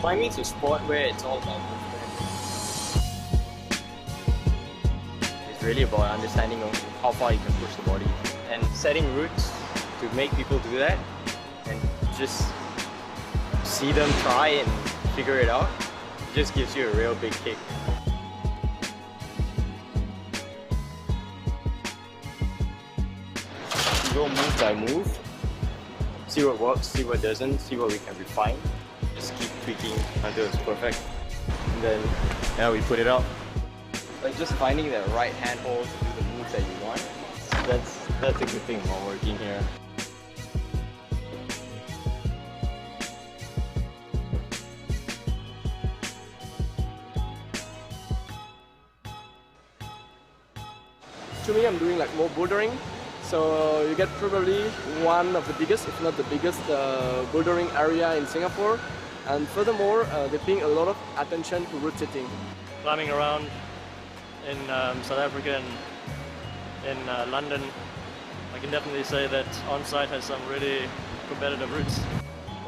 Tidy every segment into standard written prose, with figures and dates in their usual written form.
Climbing's a sport where it's all about movement. It's really about understanding of how far you can push the body and setting routes to make people do that and just see them try and figure it out. It just gives you a real big kick. You go move by move, see what works, see what doesn't, see what we can refine. Just keep tweaking until it's perfect. And then we put it out. Like just finding the right handhold to do the moves that you want. That's a good thing while working here. To me, I'm doing like more bouldering. So you get probably one of the biggest, if not the biggest, bouldering area in Singapore. And furthermore, they're paying a lot of attention to rotating. Climbing around in South Africa and in London, I can definitely say that on-site has some really competitive routes.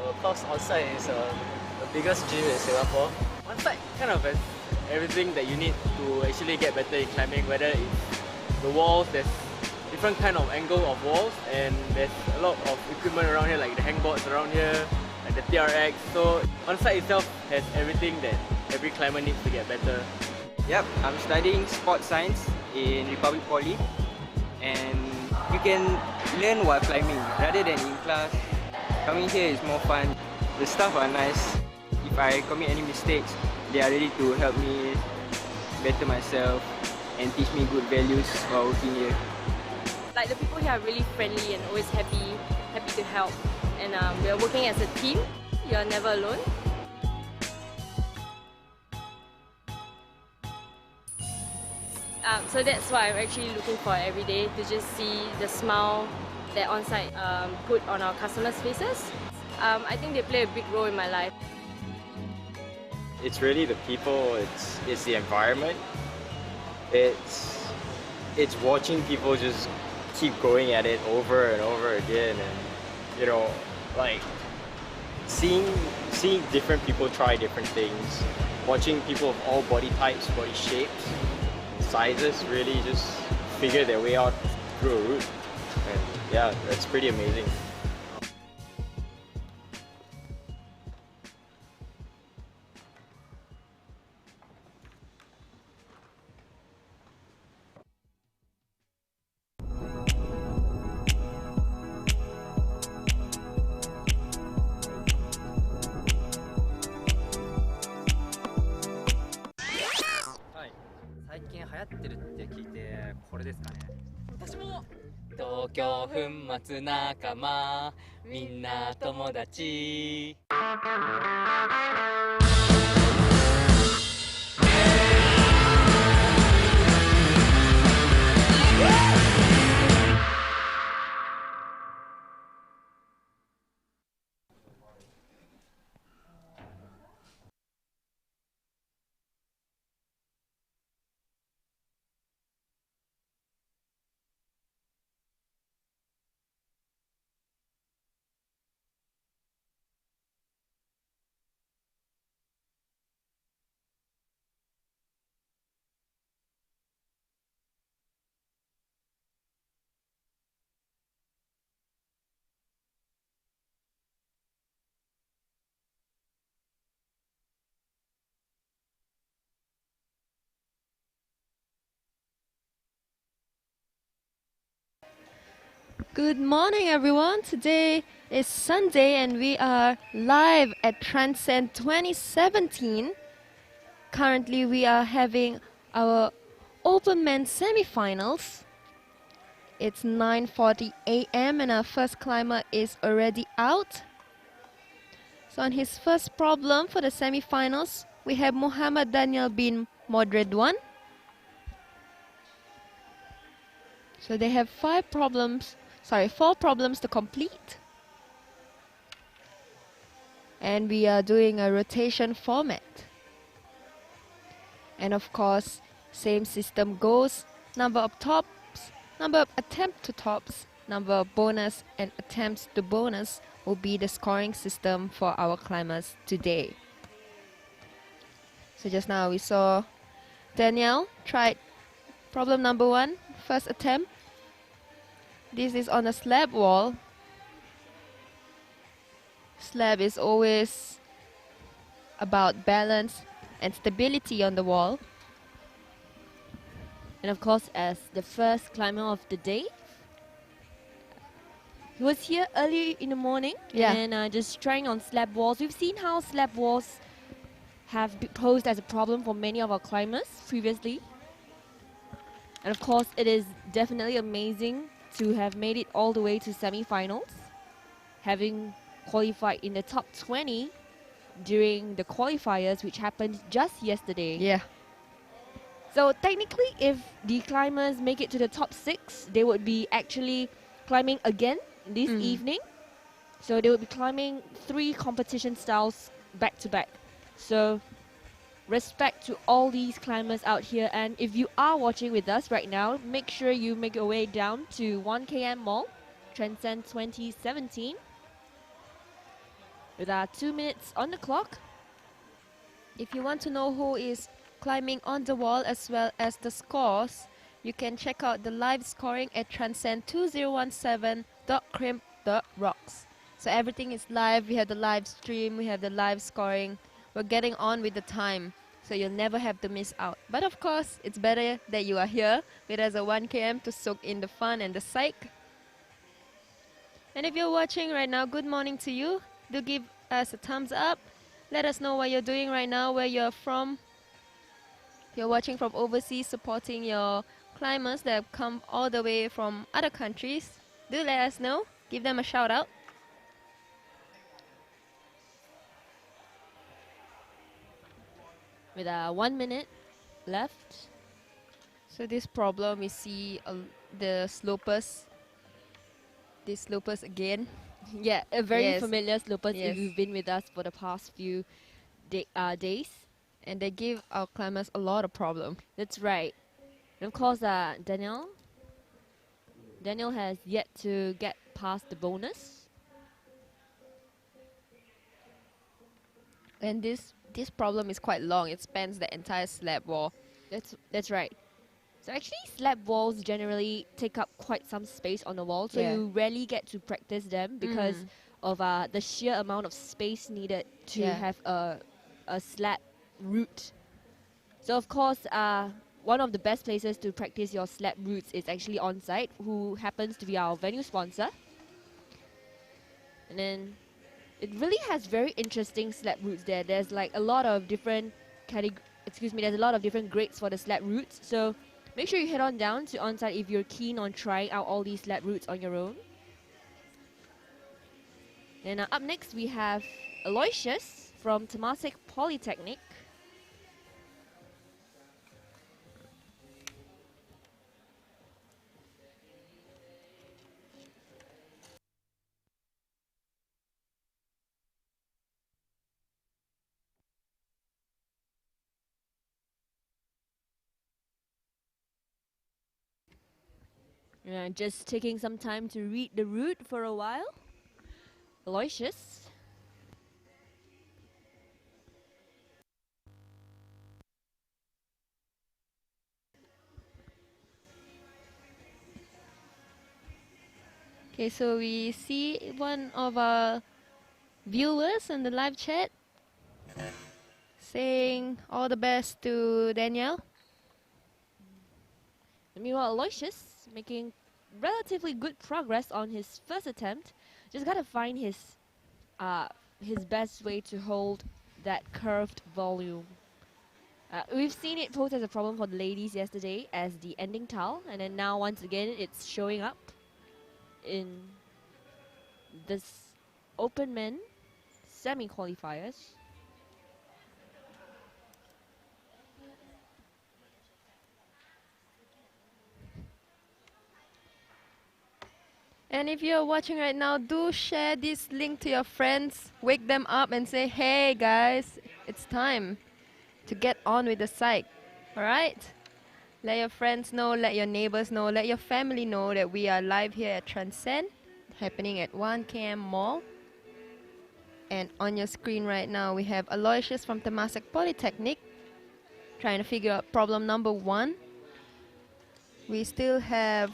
Of course, on-site is the biggest gym in Singapore. On-site kind of has everything that you need to actually get better in climbing, whether it's the walls, there's different kind of angle of walls, and there's a lot of equipment around here, like the hangboards around here, like the TRX. So on-site itself has everything that every climber needs to get better. Yep, I'm studying sports science in Republic Poly, and you can learn while climbing rather than in class. Coming here is more fun. The staff are nice. If I commit any mistakes, they are ready to help me better myself and teach me good values while working here. Like the people here are really friendly and always happy to help. And we are working as a team. You are never alone. So that's why I'm actually looking for every day, to just see the smile that on-site put on our customers' faces. I think they play a big role in my life. It's really the people, it's the environment. It's watching people just keep going at it over and over again, and you know, like seeing different people try different things, watching people of all body types, body shapes, sizes really just figure their way out through a route. And yeah, that's pretty amazing.東京粉末仲間みんな友達Good morning, everyone. Today is Sunday and we are live at Transend 2017. Currently, we are having our Open Men's Semi-Finals. It's 9:40 a.m. and our first climber is already out. So on his first problem for the semi-finals, we have Muhammad Daniel bin Modredwan. So they have four problems to complete. And we are doing a rotation format. And of course, same system goes. Number of tops, number of attempt to tops, number of bonus and attempts to bonus will be the scoring system for our climbers today. So just now we saw Danielle tried problem number 1, first attempt. This is on a slab wall. Slab is always about balance and stability on the wall. And of course, as the first climber of the day, he was here early in the morning and just trying on slab walls. We've seen how slab walls have posed as a problem for many of our climbers previously. And of course, it is definitely amazing to have made it all the way to semi-finals, having qualified in the top 20 during the qualifiers, which happened just yesterday. Yeah. So technically, if the climbers make it to the top 6, they would be actually climbing again this evening. So they would be climbing 3 competition styles back to back. So respect to all these climbers out here. And if you are watching with us right now, make sure you make your way down to 1km Mall, Transend 2017. With our 2 minutes on the clock. If you want to know who is climbing on the wall as well as the scores, you can check out the live scoring at transend2017.crimp.rocks. So everything is live. We have the live stream, we have the live scoring. We're getting on with the time, so you'll never have to miss out. But of course, it's better that you are here with us at 1km to soak in the fun and the psych. And if you're watching right now, good morning to you. Do give us a thumbs up. Let us know what you're doing right now, where you're from. If you're watching from overseas, supporting your climbers that have come all the way from other countries, do let us know. Give them a shout out. With 1 minute left. So this problem, we see the slopers. The slopers again. Yeah, a very Yes. familiar slopers Yes. if you've been with us for the past few days. And they give our climbers a lot of problem. That's right. And of course, Daniel has yet to get past the bonus. And this problem is quite long. It spans the entire slab wall. That's right. So actually, slab walls generally take up quite some space on the wall, so you rarely get to practice them because of the sheer amount of space needed to have a slab route. So of course, one of the best places to practice your slab routes is actually on site, who happens to be our venue sponsor. And then it really has very interesting slab routes there. There's like a lot of different there's a lot of different grades for the slab routes. So make sure you head on down to onsite if you're keen on trying out all these slab routes on your own. And up next we have Aloysius from Temasek Polytechnic. Just taking some time to read the route for a while. Aloysius. Okay, so we see one of our viewers in the live chat saying all the best to Danielle. Meanwhile, Aloysius making relatively good progress on his first attempt. Just gotta find his best way to hold that curved volume. We've seen it pose as a problem for the ladies yesterday as the ending towel, and then now once again it's showing up in this open men semi-qualifiers. And if you're watching right now, do share this link to your friends. Wake them up and say, hey guys, it's time to get on with the psych. Alright? Let your friends know, let your neighbors know, let your family know that we are live here at Transend, happening at 1km Mall. And on your screen right now, we have Aloysius from Temasek Polytechnic trying to figure out problem number 1. We still have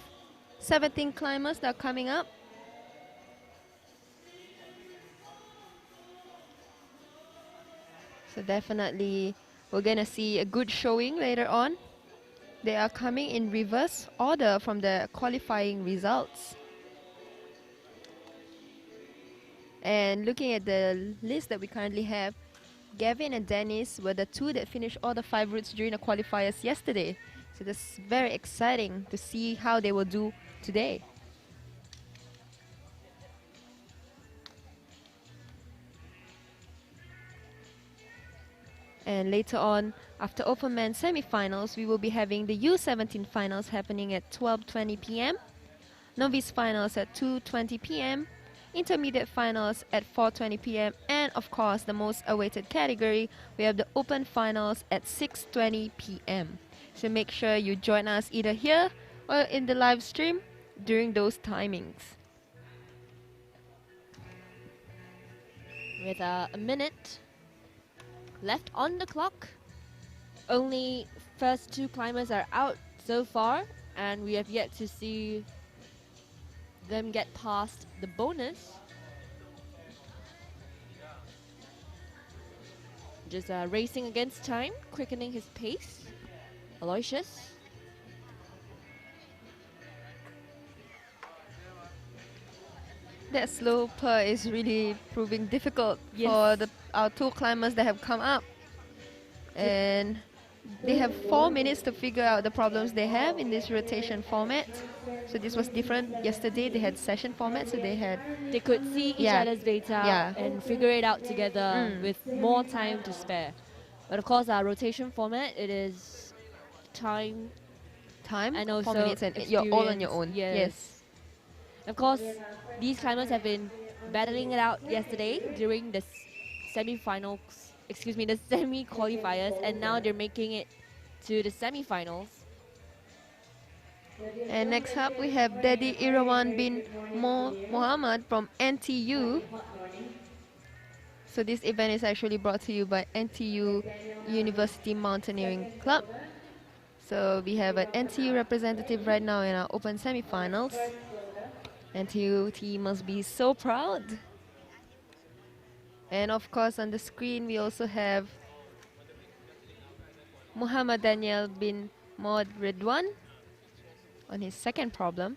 17 climbers that are coming up. So definitely we're gonna see a good showing later on. They are coming in reverse order from the qualifying results. And looking at the list that we currently have, Gavin and Dennis were the 2 that finished all the 5 routes during the qualifiers yesterday. So that's very exciting to see how they will do today. And later on, after Open Men semi-finals, we will be having the U17 Finals happening at 12:20 p.m. Novice Finals at 2:20 p.m. Intermediate Finals at 4:20 p.m. And of course, the most awaited category, we have the Open Finals at 6:20 p.m. So make sure you join us either here or in the live stream during those timings. With a minute left on the clock. Only first 2 climbers are out so far, and we have yet to see them get past the bonus. Just racing against time, quickening his pace. Aloysius. That sloper is really proving difficult for our 2 climbers that have come up. And they have 4 minutes to figure out the problems they have in this rotation format. So this was different. Yesterday they had session format, so they could see each other's data and figure it out together with more time to spare. But of course, our rotation format, it is time and also 4 minutes, and you're all on your own. Yes. Of course, these climbers have been battling it out yesterday during the semi-finals, the semi-qualifiers, and now they're making it to the semi-finals. And next up, we have Dedi Irawan bin Muhammad from NTU. So this event is actually brought to you by NTU University Mountaineering Club. So we have an NTU representative right now in our open semi-finals. NTU team must be so proud. And of course, on the screen we also have Muhammad Daniel bin Maud Ridwan on his second problem.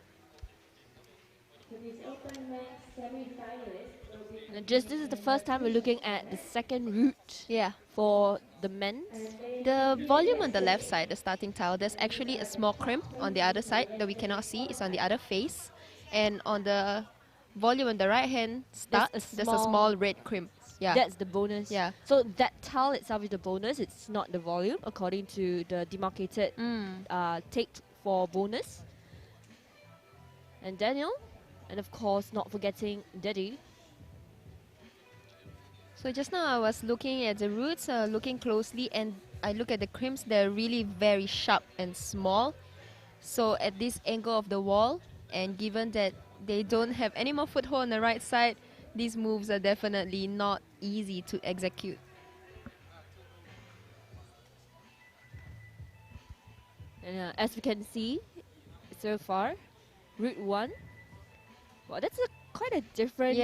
And this is the first time we're looking at the second route for the men's. The volume on the left side, the starting tile, there's actually a small crimp on the other side that we cannot see. It's on the other face. And on the volume on the right hand start, there's a small red crimp. Yeah. That's the bonus. Yeah. So that tile itself is the bonus. It's not the volume according to the demarcated take for bonus. And Daniel, and of course not forgetting Dedi. So just now I was looking at the roots, looking closely, and I look at the crimps. They're really very sharp and small. So at this angle of the wall, and given that they don't have any more foothold on the right side, these moves are definitely not easy to execute. And as we can see so far, Route 1, well, that's quite a different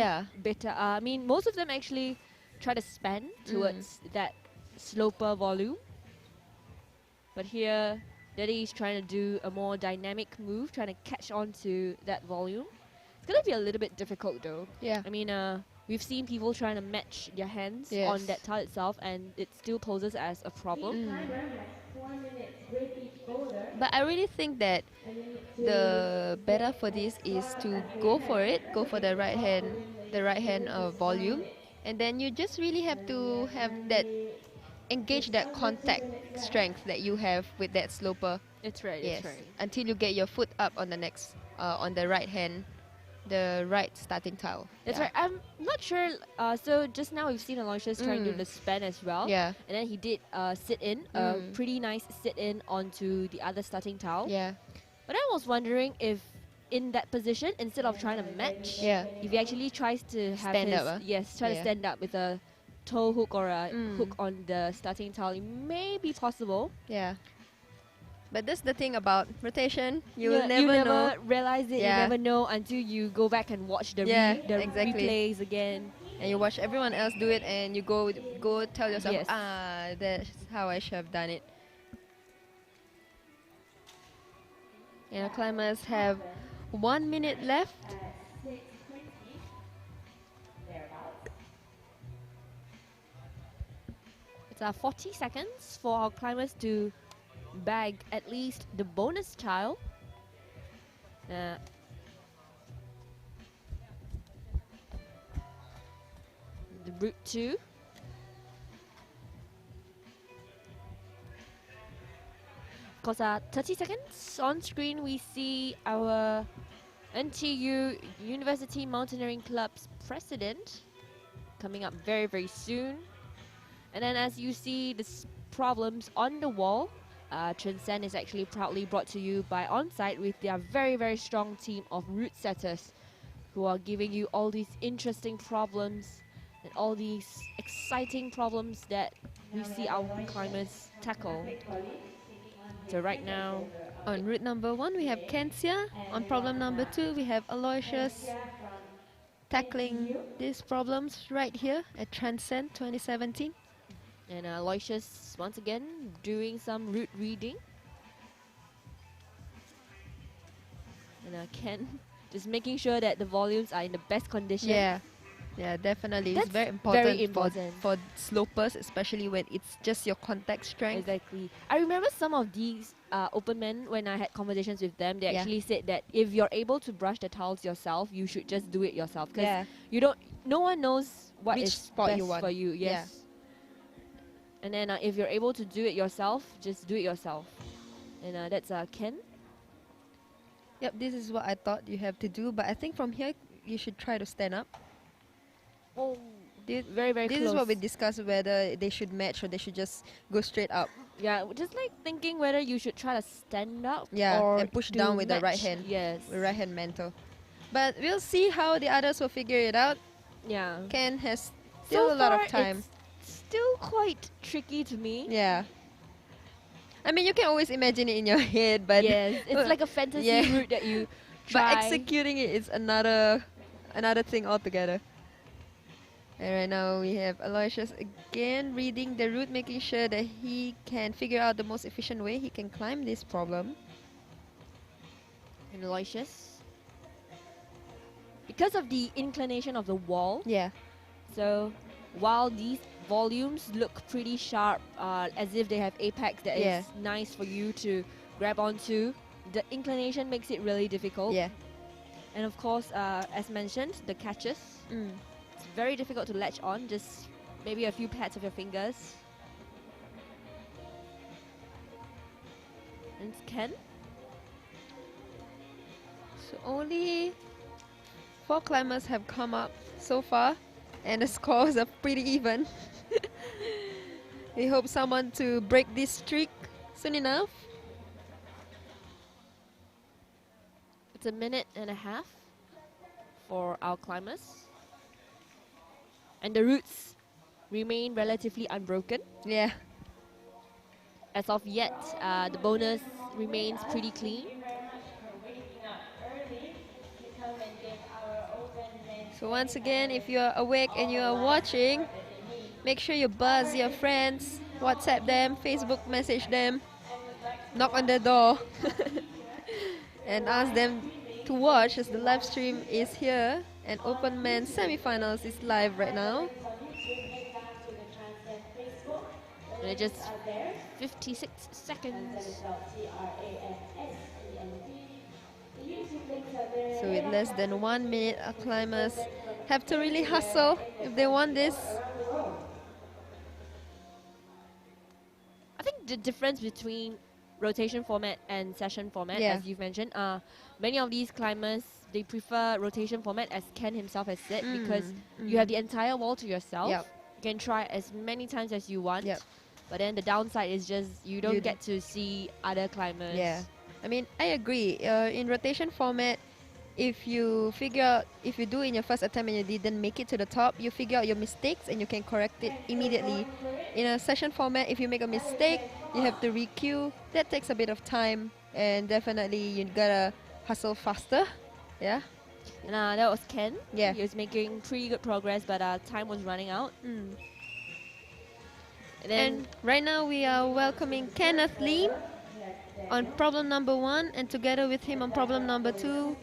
beta. I mean, most of them actually try to span towards that sloper volume. But here, Dedi is trying to do a more dynamic move, trying to catch on to that volume. It's going to be a little bit difficult though. Yeah. I mean, we've seen people trying to match their hands on that tile itself, and it still poses as a problem. But I really think that the better for this is to go for it, go for the right hand volume, and then you just really have to have that, engage that contact strength that you have with that sloper. That's right. Yes. That's right. Until you get your foot up on the next, on the right hand, the right starting tile. That's right. I'm not sure. So just now we've seen Aloysius trying to do the span as well. Yeah. And then he did sit in, a pretty nice sit in onto the other starting tile. Yeah. But I was wondering if in that position, instead of trying to match, if he actually tries to have stand his, up, to stand up with a toe hook or a hook on the starting tile, it may be possible. Yeah. But that's the thing about rotation. You Yeah, will never know. realize it. Yeah. You never know until you go back and watch the exactly. replays again. And you watch everyone else do it, and you go tell yourself, Yes. that's how I should have done it. And our climbers have 1 minute left. It's 40 seconds for our climbers to bag at least the bonus tile. The route 2. Of course, 30 seconds on screen, we see our NTU University Mountaineering Club's president coming up very, very soon. And then as you see the problems on the wall, Transend is actually proudly brought to you by Onsite with their very, very strong team of route setters who are giving you all these interesting problems and all these exciting problems that we see our climbers tackle. So right now, on route number 1, we have Kensia. On problem number 2, we have Aloysius tackling these problems right here at Transend 2017. And Aloysius, once again, doing some route reading. And Ken, just making sure that the volumes are in the best condition. Yeah, definitely. That's it's very important, very important. For slopers, especially when it's just your contact strength. Exactly. I remember some of these open men, when I had conversations with them, they actually said that if you're able to brush the tiles yourself, you should just do it yourself. Because no one knows what Which is spot best you want. for you. Yes. And then if you're able to do it yourself, just do it yourself. And that's Ken. Yep, this is what I thought you have to do, but I think from here you should try to stand up. Oh, very, very This close. is what we discussed, whether they should match or they should just go straight up. Yeah, just like thinking whether you should try to stand up or or and push to down with the match. right hand. Yes. With right hand mantle. But we'll see how the others will figure it out. Yeah. Ken has still So a lot far, of time. It's still quite tricky to me. Yeah. I mean, you can always imagine it in your head, but yes, it's like a fantasy route that you try. But executing it is another thing altogether. And right now we have Aloysius again reading the route, making sure that he can figure out the most efficient way he can climb this problem. And Aloysius, because of the inclination of the wall, so while these volumes look pretty sharp, as if they have apex that is nice for you to grab onto, the inclination makes it really difficult. And of course, as mentioned, the catches. It's very difficult to latch on, just maybe a few pats of your fingers. And it's Ken. So only 4 climbers have come up so far, and the scores are pretty even. We hope someone to break this streak soon enough. It's a minute and a half for our climbers. And the routes remain relatively unbroken. Yeah. As of yet, the bonus remains pretty clean. So once again, if you're awake and you are watching, make sure you buzz your friends, WhatsApp them, Facebook message them, knock on their door, and ask them to watch as the live stream is here. And Open Men semi-finals is live right now. And just 56 seconds. So with less than 1 minute, our climbers have to really hustle if they want this. I think the difference between rotation format and session format, as you've mentioned, many of these climbers, they prefer rotation format, as Ken himself has said, because you have the entire wall to yourself. You can try as many times as you want. But then the downside is just you don't get to see other climbers. I mean, I agree. In rotation format, if you figure out, if you do in your first attempt and you didn't make it to the top, you figure out your mistakes and you can correct it immediately. In a session format, if you make a mistake, you have to re-queue. That takes a bit of time, and definitely you gotta hustle faster. Yeah. And that was Ken. Yeah. He was making pretty good progress, but time was running out. Mm. And then And right now we are welcoming Kenneth Lim on problem number 1, and together with him on problem number 2,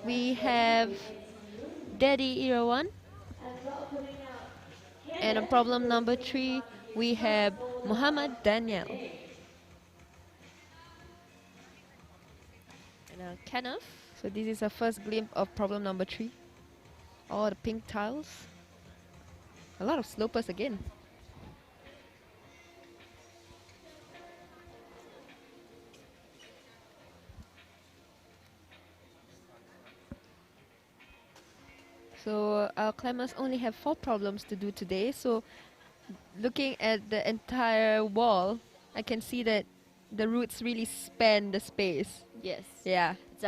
we have Daddy Irawan. And on problem number 3, we have Muhammad Daniel. and Kenneth. So this is a first glimpse of problem number 3. All the pink tiles. A lot of slopers again. So our climbers only have 4 problems to do today. So looking at the entire wall, I can see that the routes really span the space. Yes. Yeah. It's,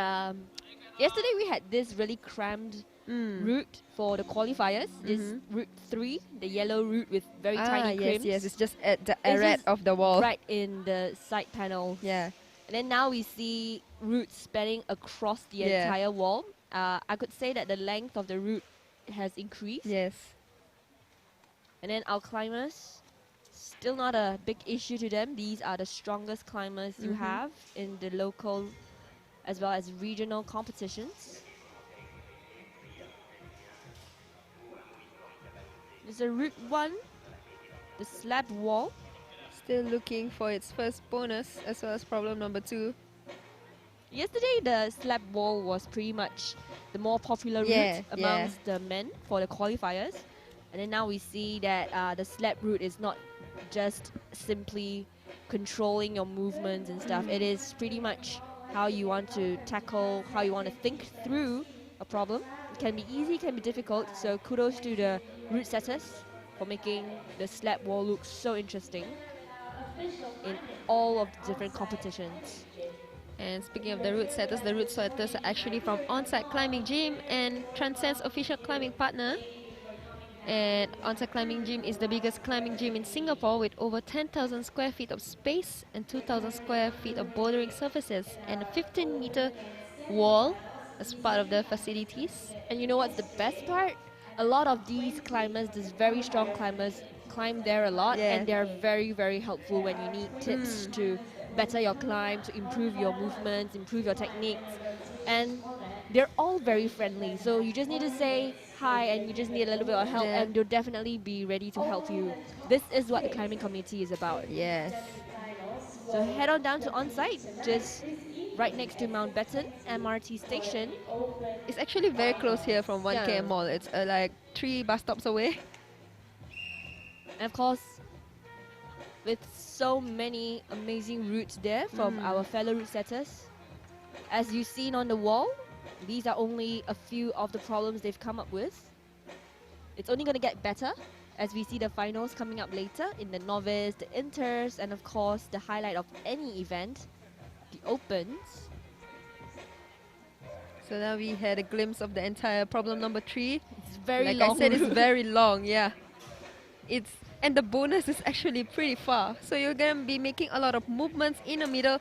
yesterday we had this really crammed route for the qualifiers. This route 3, the yellow route with very tiny crimps. Yes, it's just at the It's arret just of the wall. right in the side panel. Yeah. And then now we see routes spanning across the Yeah. entire wall. I could say that the length of the route has increased. Yes. And then our climbers, still not a big issue to them. These are the strongest climbers you have in the local as well as regional competitions. There's a route 1, the slab wall. Still looking for its first bonus as well as problem number 2. Yesterday, the slab wall was pretty much the more popular route amongst the men for the qualifiers. And then now we see that the slab route is not just simply controlling your movements and stuff. It is pretty much how you want to tackle, how you want to think through a problem. It can be easy, can be difficult. So kudos to the route setters for making the slab wall look so interesting in all of the different competitions. And speaking of the route setters are actually from Onsite Climbing Gym and Transend's official climbing partner. And Onsite Climbing Gym is the biggest climbing gym in Singapore with over 10,000 square feet of space and 2,000 square feet of bouldering surfaces and a 15-meter wall as part of the facilities. And you know what's the best part? A lot of these climbers, these very strong climbers, climb there a lot, and they're very, very helpful when you need tips to better your climb, to improve your movements, improve your techniques. And they're all very friendly, so you just need to say hi and you just need a little bit of help and they'll definitely be ready to help you. This is what the climbing community is about. Yes. So head on down to Onsite, just right next to Mountbatten MRT station. It's actually very close here from 1KM Mall. It's like 3 bus stops away. And of course, with so many amazing routes there from our fellow route setters. As you've seen on the wall, these are only a few of the problems they've come up with. It's only going to get better as we see the finals coming up later in the novice, the inters, and of course the highlight of any event, the opens. So now we had a glimpse of the entire problem number 3. It's very like long. I said, it's very long, and the bonus is actually pretty far. So you're going to be making a lot of movements in the middle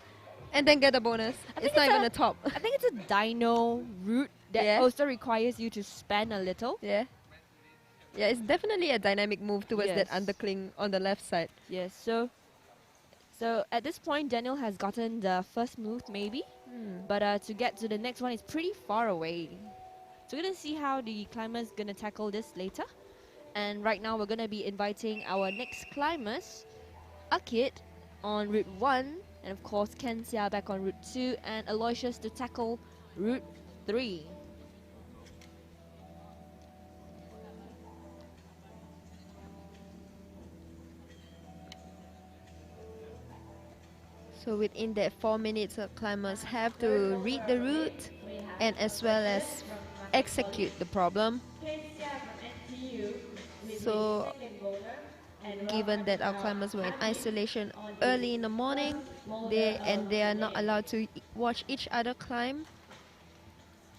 and then get a bonus. It's not even a top. I think it's a dyno route that also requires you to span a little. Yeah, it's definitely a dynamic move towards that Yes. undercling on the left side. Yes, so at this point, Daniel has gotten the first move maybe, but to get to the next one is pretty far away. So we're going to see how the climber's going to tackle this later. And right now we're going to be inviting our next climbers, Akid on Route 1, and of course Ken Sia back on Route 2, and Aloysius to tackle Route 3. So within that 4 minutes, climbers have to read the route and as well as execute the problem. So given that our climbers were in isolation early in the morning, they are not allowed to watch each other climb.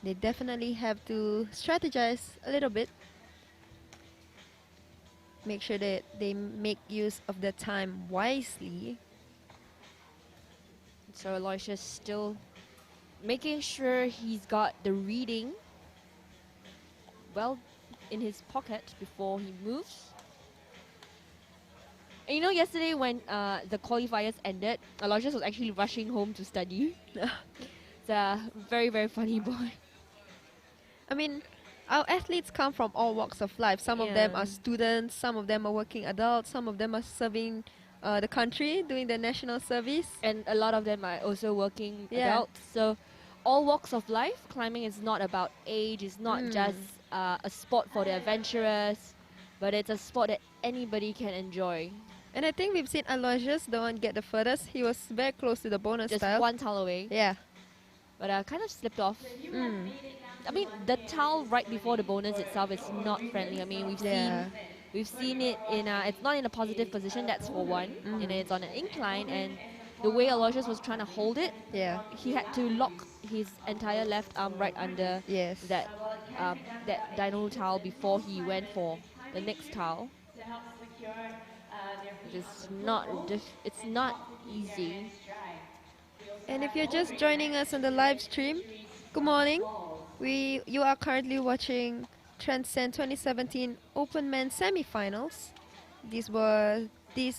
They definitely have to strategize a little bit. Make sure that they make use of their time wisely. So Aloysius still making sure he's got the reading well in his pocket before he moves. And you know, yesterday when the qualifiers ended, Aloysius was actually rushing home to study. It's a very, very funny boy. I mean, our athletes come from all walks of life. Some of them Yeah. are students, some of them are working adults, some of them are serving the country, doing their national service. And a lot of them are also working Yeah. adults. So all walks of life, climbing is not about age, it's not just a sport for the adventurous, but it's a sport that anybody can enjoy. And I think we've seen Aloysius, the one get the furthest. He was very close to the bonus Just style. one tile away. Yeah. But kind of slipped off. I mean, the tile right before the bonus itself is not friendly. I mean, we've seen it in it's not in a positive position. That's for one. And it's on an incline, and the way Aloysius was trying to hold it, he had to lock his entire left arm right under that that dyno tile before he went for the next tile. It's not easy. And if you're just joining us on the live stream, good morning. You are currently watching Transend 2017 Open Men Semi-Finals. These are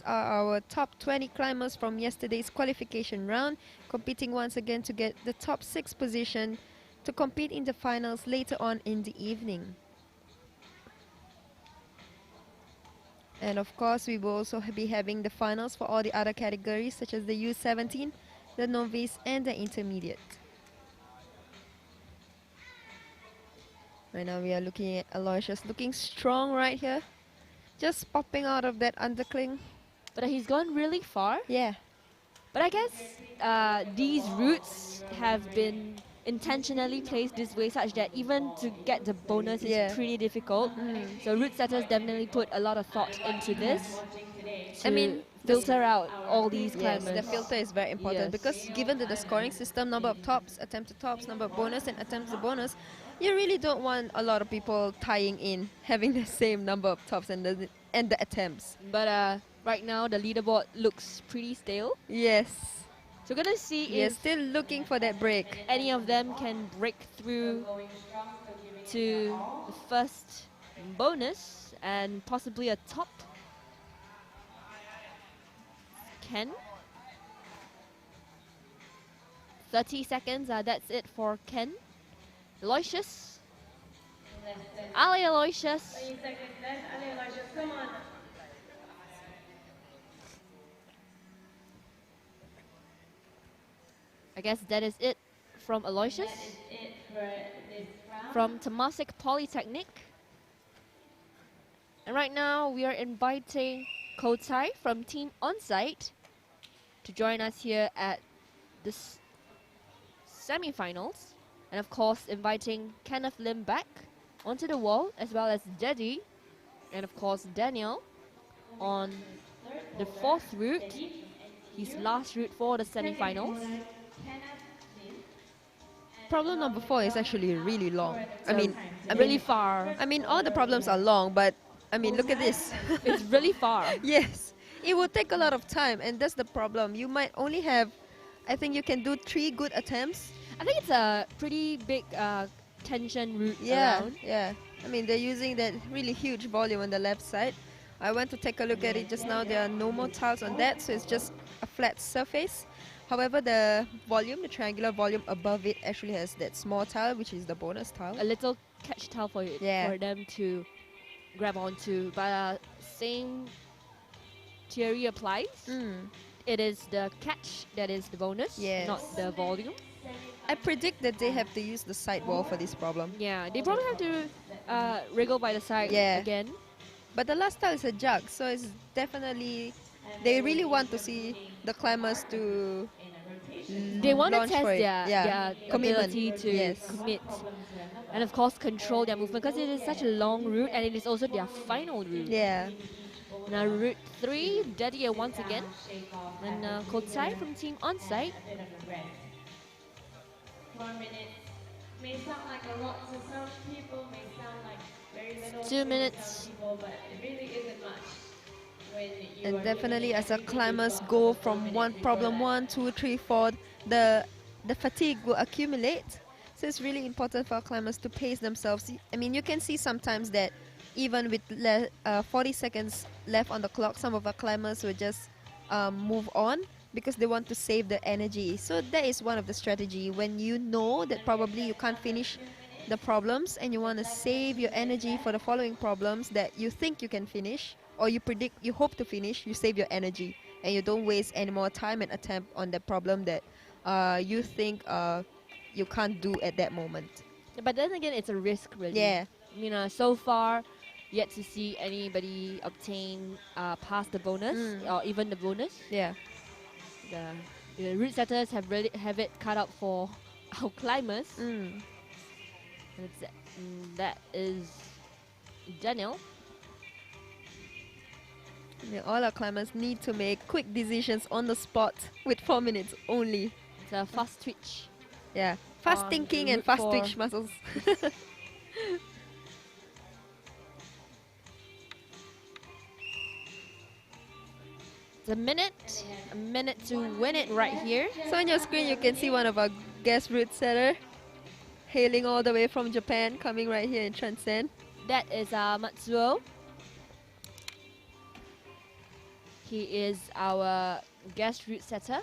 our top 20 climbers from yesterday's qualification round, competing once again to get the top 6 position to compete in the finals later on in the evening. And of course, we will also be having the finals for all the other categories, such as the U17, the novice, and the intermediate. Right now, we are looking at Aloysius looking strong right here. Just popping out of that undercling. But he's gone really far. Yeah. But I guess these routes have been intentionally placed this way such that even to get the bonus is pretty difficult. So route setters definitely put a lot of thought into this. I mean, filter out all these yes, climbers. the filter is very important because given that the scoring system, number of tops, attempted tops, number of bonus and attempts the bonus, you really don't want a lot of people tying in, having the same number of tops and the attempts. But right now the leaderboard looks pretty stale. Yes. So we're gonna see if still looking for that break. Any of them can break through to the first bonus and possibly a top. Ken. 30 seconds, that's it for Ken. Aloysius. Ali Aloysius. Come on. I guess that is it from Aloysius. From Temasek Polytechnic. And right now we are inviting Kotai from Team Onsite to join us here at the semi-finals. And of course inviting Kenneth Lim back onto the wall, as well as Dedi and of course Daniel on the 4th route, his last route for the semi-finals. Problem number 4 is actually really long. I mean, really far. I mean, all the problems are long, but I mean, look at this. It's really far. Yes, it will take a lot of time, and that's the problem. You might only have, I think you can do 3 good attempts. I think it's a pretty big tension route around. Yeah. I mean, they're using that really huge volume on the left side. I went to take a look at it just now. There are no more tiles on that, so it's just a flat surface. However, the volume, the triangular volume above it actually has that small tile, which is the bonus tile. A little catch tile for them to grab onto. But same theory applies. It is the catch that is the bonus, not the volume. I predict that they have to use the side wall for this problem. Yeah, they probably have to wriggle by the side again. But the last tile is a jug, so it's definitely, they really want to see the climbers to they want to test their ability to commit. And of course control their movement, because it is such a long route and it is also their final route. Yeah. Now route 3, Dedier once again. And Kotsai from Team Onsite. may sound like a lot to some people, may sound like very little 2 to minutes. some people, but it really isn't much. When you And are definitely doing as a everything climbers you've got go for the full from minute one before problem, that. 1, 2, 3, 4, the fatigue will accumulate. So it's really important for our climbers to pace themselves. I mean, you can see sometimes that even with 40 seconds left on the clock, some of our climbers will just move on because they want to save the energy. So that is one of the strategy. When you know that probably you can't finish the problems and you want to save your energy for the following problems that you think you can finish, or you predict, you hope to finish, you save your energy and you don't waste any more time and attempt on the problem that you think you can't do at that moment. But then again, it's a risk, really. Yeah. You know, so far, yet to see anybody obtain past the bonus or even the bonus. Yeah. The route setters have it cut out for our climbers. That is Daniel. Yeah, all our climbers need to make quick decisions on the spot with 4 minutes only. It's a fast twitch. Yeah, fast On thinking and Route fast 4. twitch muscles. It's a minute to win it right here. So on your screen you can see one of our guest route setter hailing all the way from Japan, coming right here in Transend. That is Matsuo. He is our guest route setter.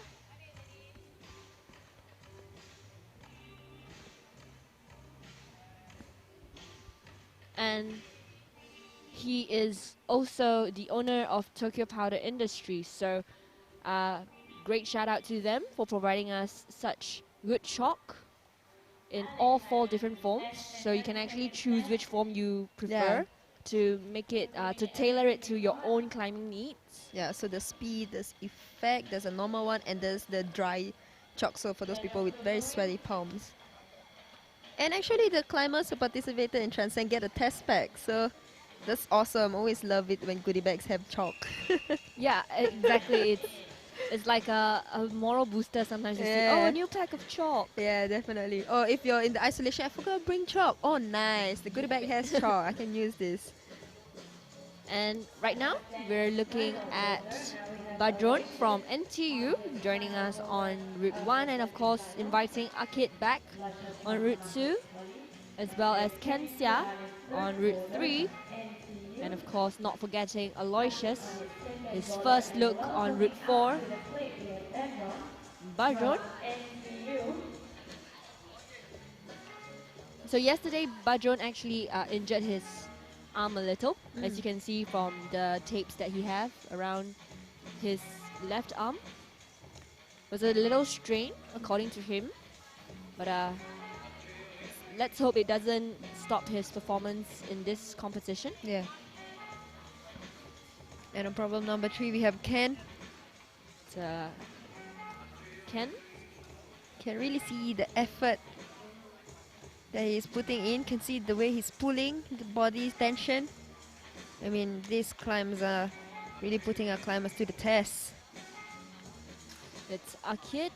And he is also the owner of Tokyo Powder Industries. So great shout out to them for providing us such good chalk in all 4 different forms. So you can actually choose which form you prefer to make it, to tailor it to your own climbing needs. Yeah, so the speed, there's effect, there's a normal one, and there's the dry chalk, so for those people with very sweaty palms. And actually the climbers who participated in Transend get a test pack, so that's awesome. Always love it when goodie bags have chalk. Yeah, exactly. It's like a moral booster sometimes. You see, oh, a new pack of chalk. Yeah, definitely. Or if you're in the isolation, I forgot to bring chalk. Oh, nice. The goodie bag has chalk. I can use this. And right now, we're looking at Badron from NTU joining us on Route 1, and of course inviting Akid back on Route 2, as well as Kensia on Route 3, and of course not forgetting Aloysius, his first look on Route 4. Badron. So yesterday, Badron actually injured his arm a little, as you can see from the tapes that he have around his left arm. It was a little strain, according to him, but let's hope it doesn't stop his performance in this competition. Yeah. And on problem number 3, we have Ken. It's, Ken can really see the effort that he's putting in. Can see the way he's pulling, the body tension. I mean, these climbs are really putting our climbers to the test. It's Akid.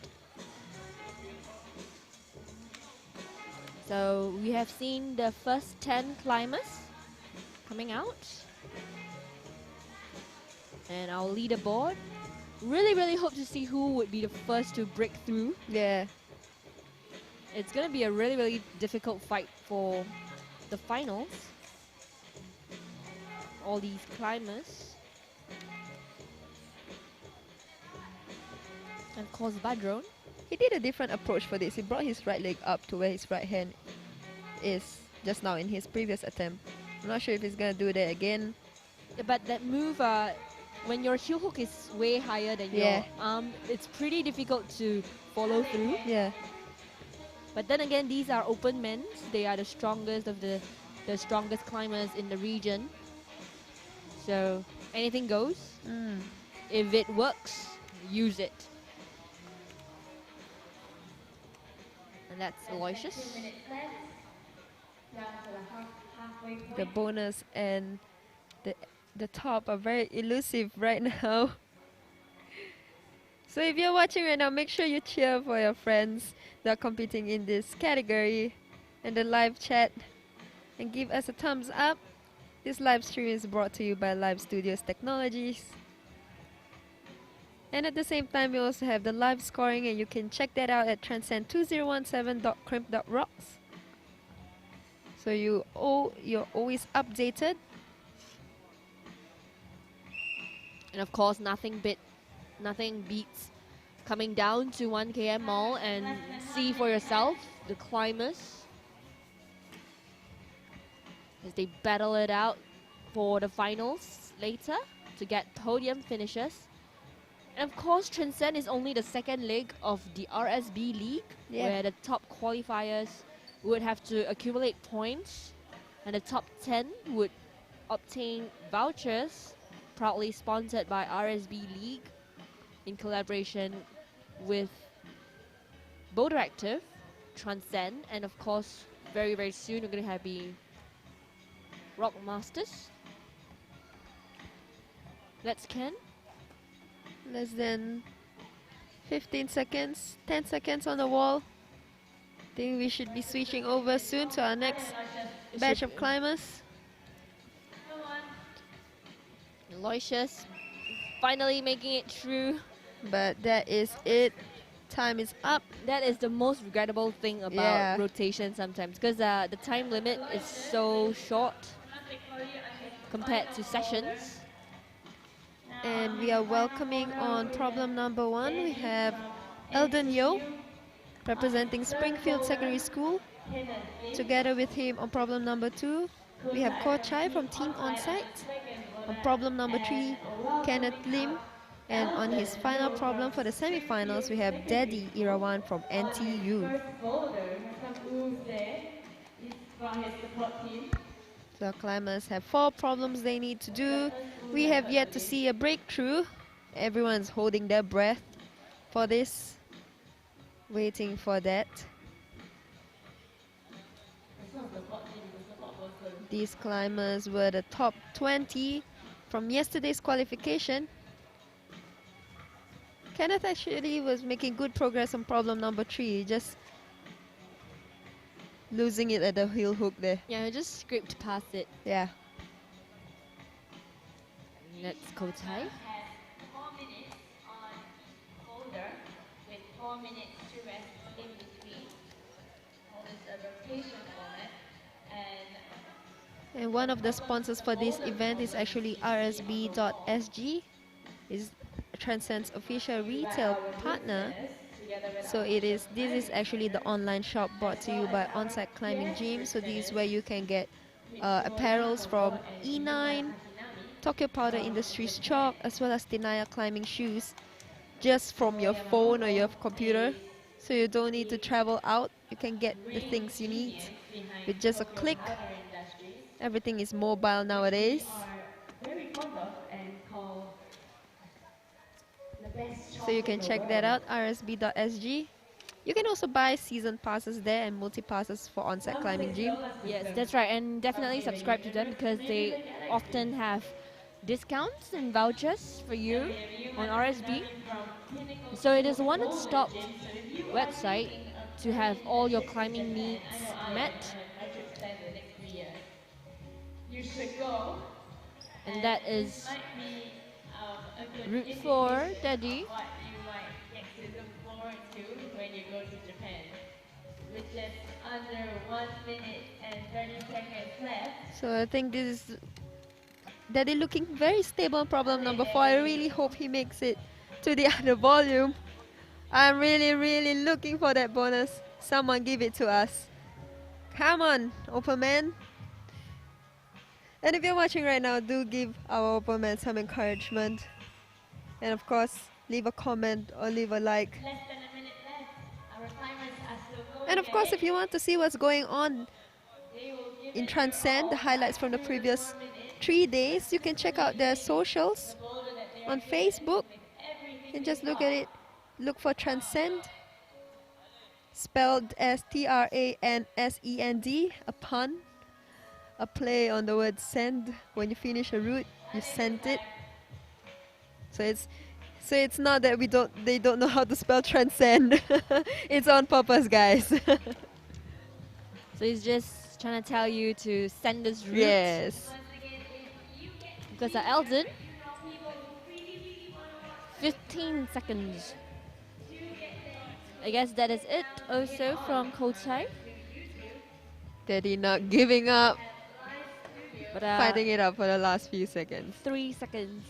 So we have seen the first 10 climbers coming out. And our leaderboard. Really hope to see who would be the first to break through. Yeah. It's going to be a really difficult fight for the finals. All these climbers. And of course Badron. He did a different approach for this. He brought his right leg up to where his right hand is just now in his previous attempt. I'm not sure if he's going to do that again. But that move, when your heel hook is way higher than your arm, it's pretty difficult to follow through. Yeah. But then again, these are open men. They are the strongest of the strongest climbers in the region. So anything goes. If it works, use it. And that's Aloysius. The bonus and the top are very elusive right now. So if you're watching right now, make sure you cheer for your friends that are competing in this category. and the live chat and give us a thumbs up. This live stream is brought to you by Live Studios Technologies. And at the same time, we also have the live scoring, and you can check that out at transend2017.crimp.rocks. So you're always updated. And of course, nothing beats coming down to 1KM Mall and see for yourself the climbers as they battle it out for the finals later to get podium finishes. And of course, Transend is only the second leg of the RSB League, where the top qualifiers would have to accumulate points, and the top 10 would obtain vouchers, proudly sponsored by RSB League in collaboration with Boulder Active, Transend, and of course, very, very soon we're going to have the Rock Masters. Let's Ken. Less than 15 seconds, 10 seconds on the wall. Think we should be switching over soon to our next batch of climbers. Aloysius finally making it through. But that is it. Time is up. That is the most regrettable thing about rotation sometimes, because the time limit is so short compared to sessions. And we are welcoming on problem number 1. We have Eldon Yo, representing Springfield Secondary School. Together with him on problem number 2, we have Ko Chai from Team Onsite. On problem number 3, Kenneth Lim. And on his final problem for the semi-finals, we have Daddy Irawan from NTU. So our climbers have 4 problems they need to do. We have yet to see a breakthrough. Everyone's holding their breath for this, waiting for that. These climbers were the top 20 from yesterday's qualification. Kenneth actually was making good progress on problem number 3, just losing it at the heel hook there. Yeah, just scraped past it. Yeah. Let's Ko Chai. 4 minutes on Boulder with 4 minutes to rest in between. This is a rotation format. And one of the sponsors for this event is actually rsb.sg. It's Transend's official retail partner. So this is actually the online shop brought to you by Onsite Climbing Gym. So this is where you can get apparels from E9, Tokyo Powder Industries chalk, as well as Tenaya climbing shoes, just from your phone or your computer. So you don't need to travel out. You can get the things you need with just a click. Everything is mobile nowadays. So you can check that out, rsb.sg. You can also buy season passes there and multi-passes for Onsite Climbing Gym. Yes, that's right, and definitely subscribe to them because they often have discounts and vouchers for you on RSB. So it is a one-stop website to have all your climbing needs met. And that is Route 4, Daddy. What you might get to look forward to when you go to Japan. With just under 1 minute and 30 seconds left. So I think this is Daddy looking very stable on problem number 4. I really hope he makes it to the other volume. I'm really looking for that bonus. Someone give it to us. Come on, Open Man. And if you're watching right now, do give our Open Man some encouragement. And of course, leave a comment or leave a like. Less than a minute left. Our climbers are still going. And of course, if you want to see what's going on in Transend, the highlights from the previous 3 days, you can check out their socials on Facebook and just look at it. Look for Transend, spelled as Transend, a pun, a play on the word send. When you finish a route, you send it. So it's not that they don't know how to spell Transend. It's on purpose, guys. So So he's just trying to tell you to send this route. Yes. Because Eldon, 15 seconds. I guess that is it also from Kochai. Daddy not giving up, But fighting it up for the last few seconds. 3 seconds.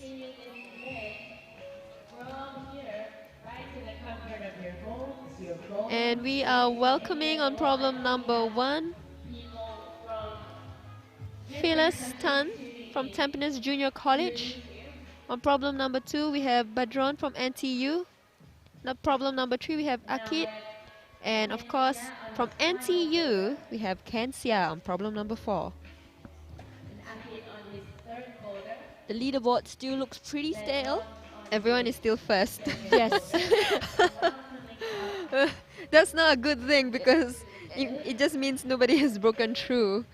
And we are welcoming on problem number 1, Phyllis Tan from Tampines Junior College. On problem number 2, we have Badron from NTU. Now problem number 3, we have Akid. And of course, from NTU, we have Kensia on problem number 4. The leaderboard still looks pretty stale. Everyone is still first. Yes. That's not a good thing because it just means nobody has broken through.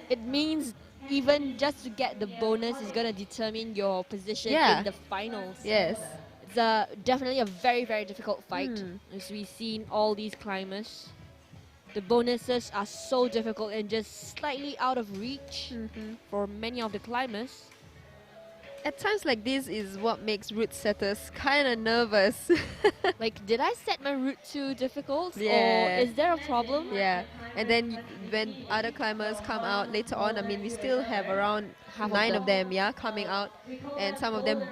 It means even just to get the bonus is going to determine your position Yeah. in the finals. Yes. It's definitely a very, very difficult fight. As we've seen all these climbers. The bonuses are so difficult and just slightly out of reach for many of the climbers. At times like this is what makes route setters kind of nervous. Like, did I set my route too difficult? Yeah. Or is there a problem? Yeah. And then when other climbers come out later on, I mean, we still have around Half of 9 them. of them, yeah, coming out. And some of them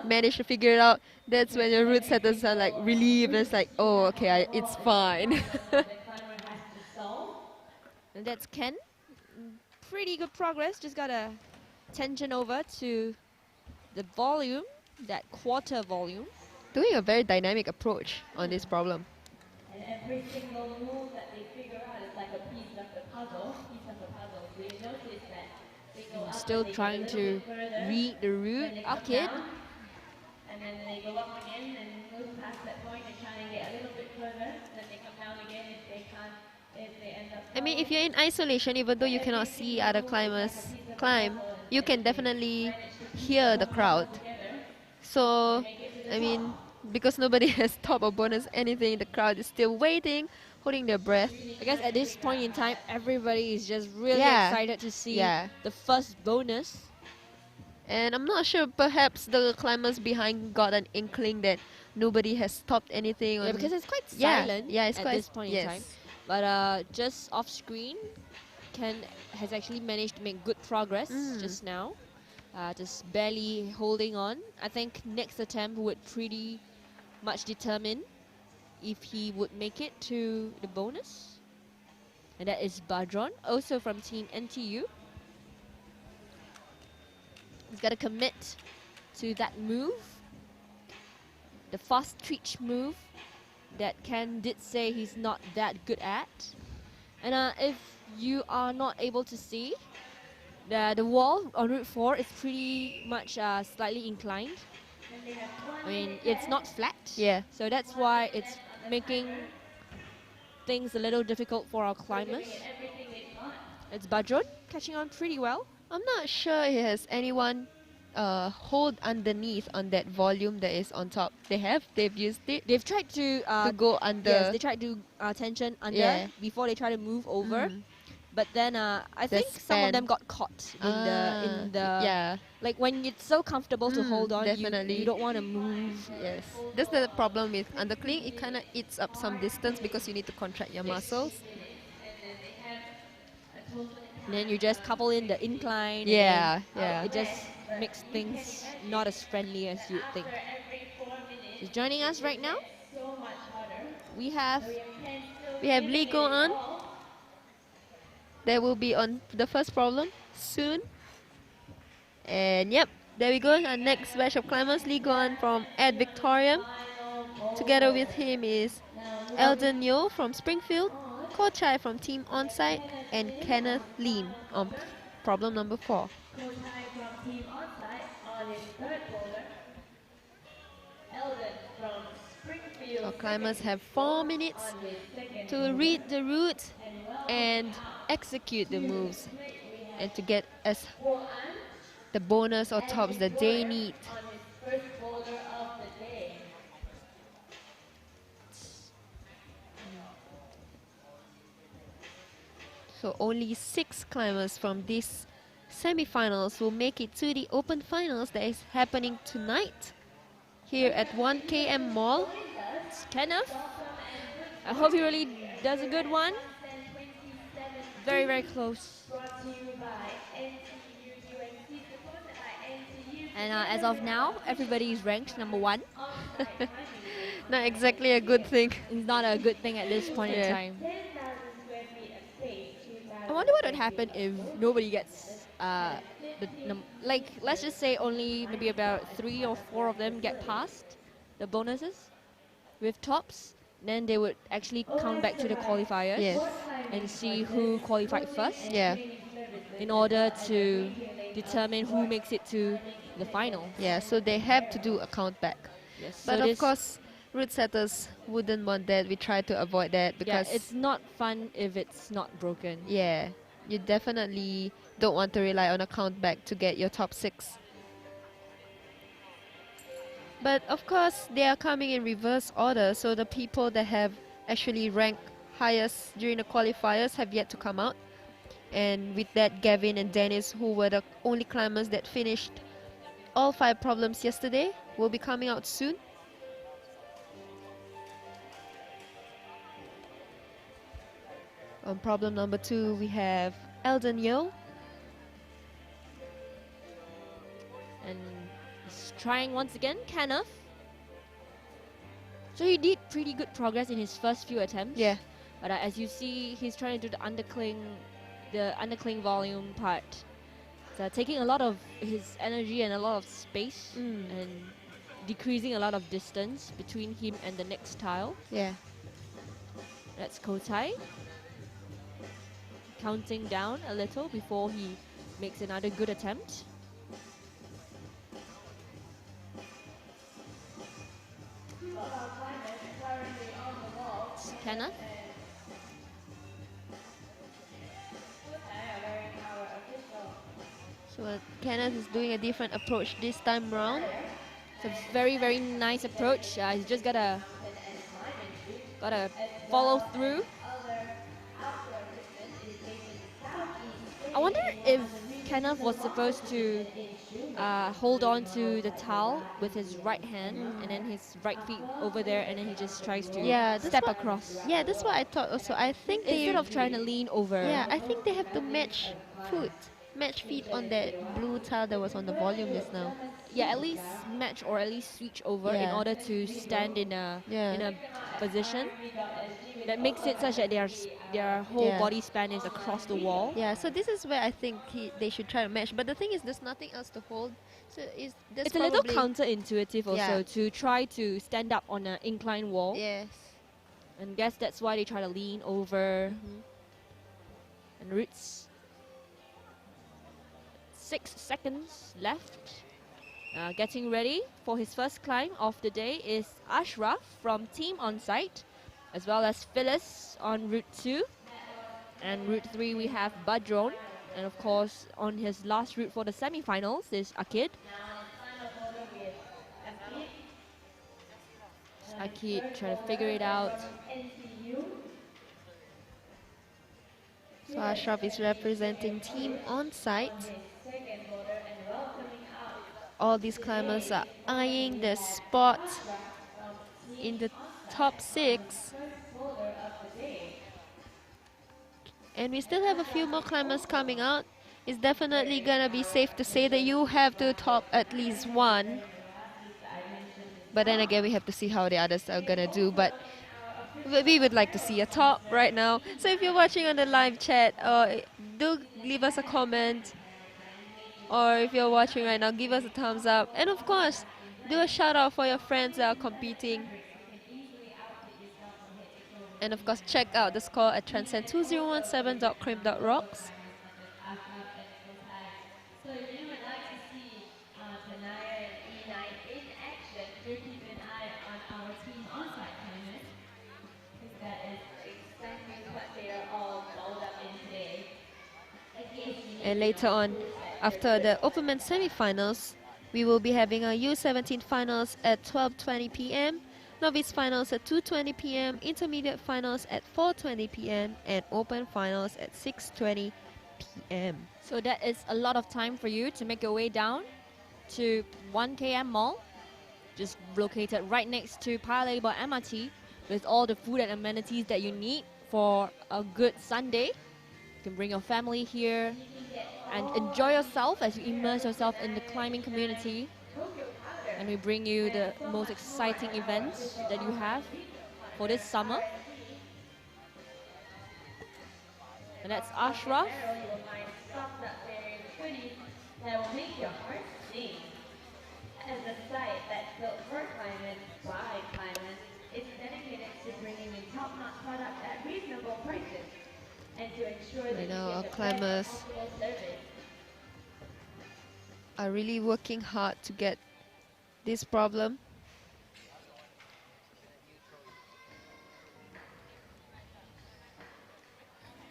manage to figure it out. That's when your route setters are like relieved. It's like, oh, okay, it's fine. And that's Ken. Pretty good progress. Just gotta tension over to the volume, that quarter volume. Doing a very dynamic approach on this problem. And every single move that they figure out is like a piece of the puzzle. So you notice that they go up Still and they trying go a to little bit further, read the route. then they come Akid. down, and then they go up again and move past that point and try and get a little bit further. Then they come down again if they can't, if they end up. I mean, if you're in isolation, even though you cannot see other climbers climb, you can definitely hear the crowd. So, I mean, because nobody has top or bonus anything, the crowd is still waiting, holding their breath. I guess at this point in time, everybody is just really Yeah. excited to see Yeah. the first bonus. And I'm not sure, perhaps the climbers behind got an inkling that nobody has stopped anything. Yeah, on- because it's quite Yeah, silent yeah, it's at quite this point in yes. time. But just off screen, Ken has actually managed to make good progress just now. Just barely holding on. I think next attempt would pretty much determine if he would make it to the bonus. And that is Badron, also from Team NTU. He's got to commit to that move. The fast twitch move that Ken did say he's not that good at. And if you are not able to see, the wall on Route 4 is pretty much slightly inclined. I mean, it's not flat. Yeah. So that's why it's making things a little difficult for our climbers. It's Badron catching on pretty well. I'm not sure he has anyone hold underneath on that volume that is on top. They've used it They've tried to go under. yes, they tried to tension under Yeah. before they try to move over. But then I think some span. of them got caught in the yeah. like when it's so comfortable to hold on, definitely. you don't want to move. Yes, that's the problem with undercling. It kind of eats up some distance because you need to contract your muscles. And then you just couple in the incline. and Yeah, then yeah. It just makes things not as friendly as you'd think. So joining us right now, we have Lee Go on. That will be on the first problem soon. And yep, there we go. Our next batch of climbers, Lee Go on from Ad Victorium. Together with him is Eldon Yo from Springfield, Ko Chai from Team Onsite, and Kenneth Lim on problem number 4. From Team Onsite on his third boulder. Eldon from Springfield. Our climbers have 4 minutes to read the route and execute the moves and to get us the bonus or tops that they need. On his first boulder of the day. So only 6 climbers from this semi-finals will make it to the open finals that is happening tonight here at 1 km Mall. It's Kenneth. I hope he really does a good one. Very, very close. And as of now, everybody is ranked number 1. Not exactly a good thing. It's not a good thing at this point in time. I wonder what would happen if nobody gets like, let's just say only maybe about 3 or 4 of them get past the bonuses with tops. Then they would actually count back to the qualifiers. Yes. And see who qualified first. Yeah. In order to determine who makes it to the finals. Yeah, so they have to do a count back. Yes. But so of course, route setters wouldn't want that. We try to avoid that because it's not fun if it's not broken. yeah, you definitely don't want to rely on a count back to get your top 6. But of course, they are coming in reverse order, so the people that have actually ranked highest during the qualifiers have yet to come out. And with that, Gavin and Dennis, who were the only climbers that finished all 5 problems yesterday, will be coming out soon. On problem number 2, we have Eldon Yo. And he's trying once again, Kenneth. So he did pretty good progress in his first few attempts. Yeah. But as you see, he's trying to do the undercling volume part. So taking a lot of his energy and a lot of space and decreasing a lot of distance between him and the next tile. Yeah. That's Kotai. Counting down a little before he makes another good attempt. It's Kenneth. So Kenneth is doing a different approach this time round. It's a very, very nice approach. He's just gotta follow through. I wonder if Kenneth was supposed to hold on to the towel with his right hand and then his right feet over there, and then he just tries to step across. Yeah, that's what I thought also. I think instead of trying to lean over. Yeah, I think they have to match feet on that blue tile that was on the volume just now. Yeah, at least match or at least switch over in order to stand in a position that makes it such that their whole body span is across the wall. Yeah, so this is where I think they should try to match. But the thing is, there's nothing else to hold. So it's a little counterintuitive also to try to stand up on an inclined wall. Yes. And guess that's why they try to lean over. And Roots. 6 seconds left. Getting ready for his first climb of the day is Ashraf from Team Onsite, as well as Phyllis on Route 2. And Route 3 we have Badron. And of course, on his last route for the semi-finals is Akid. Akid trying to figure it out. So Ashraf is representing Team Onsite. All these climbers are eyeing the spot in the top 6. And we still have a few more climbers coming out. It's definitely gonna be safe to say that you have to top at least 1. But then again, we have to see how the others are gonna do. But we would like to see a top right now. So if you're watching on the live chat, do leave us a comment. Or if you're watching right now, give us a thumbs up. And of course, do a shout out for your friends that are competing. And of course, check out the score at transend2017.crimp.rocks. So if you would like to see Tanaya and E9 in action, do keep an eye on our Team Onsite climbers, because that is exactly what they are all balled up in today. And later on, after the Open Men's semi-finals, we will be having a U17 Finals at 12:20 p.m. Novice Finals at 2:20 p.m., Intermediate Finals at 4:20 p.m., and Open Finals at 6:20 p.m. So that is a lot of time for you to make your way down to 1KM Mall, just located right next to Paya Lebar MRT, with all the food and amenities that you need for a good Sunday. You can bring your family here and enjoy yourself as you immerse yourself in the climbing community. And we bring you the most exciting events that you have for this summer. And that's Ashraf. That will make your heart sing. As a site that's built for climbers by climbers, it's dedicated to bringing you top-notch products at reasonable prices and to ensure that you Now our get the climbers best possible service. are really working hard to get this problem.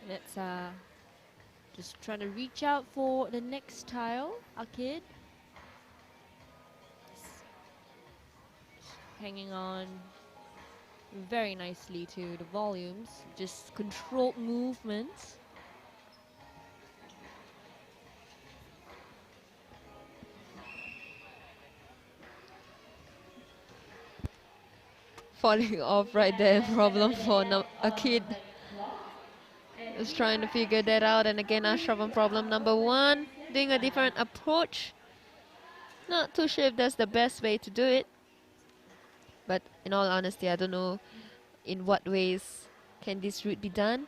Let's just trying to reach out for the next tile, Akid. Hanging on very nicely to the volumes, just controlled movements. Falling off right there, problem for a kid. Just trying to figure that out, and again Ashraf on problem number 1, doing a different approach. Not too sure if that's the best way to do it, but in all honesty I don't know in what ways can this route be done.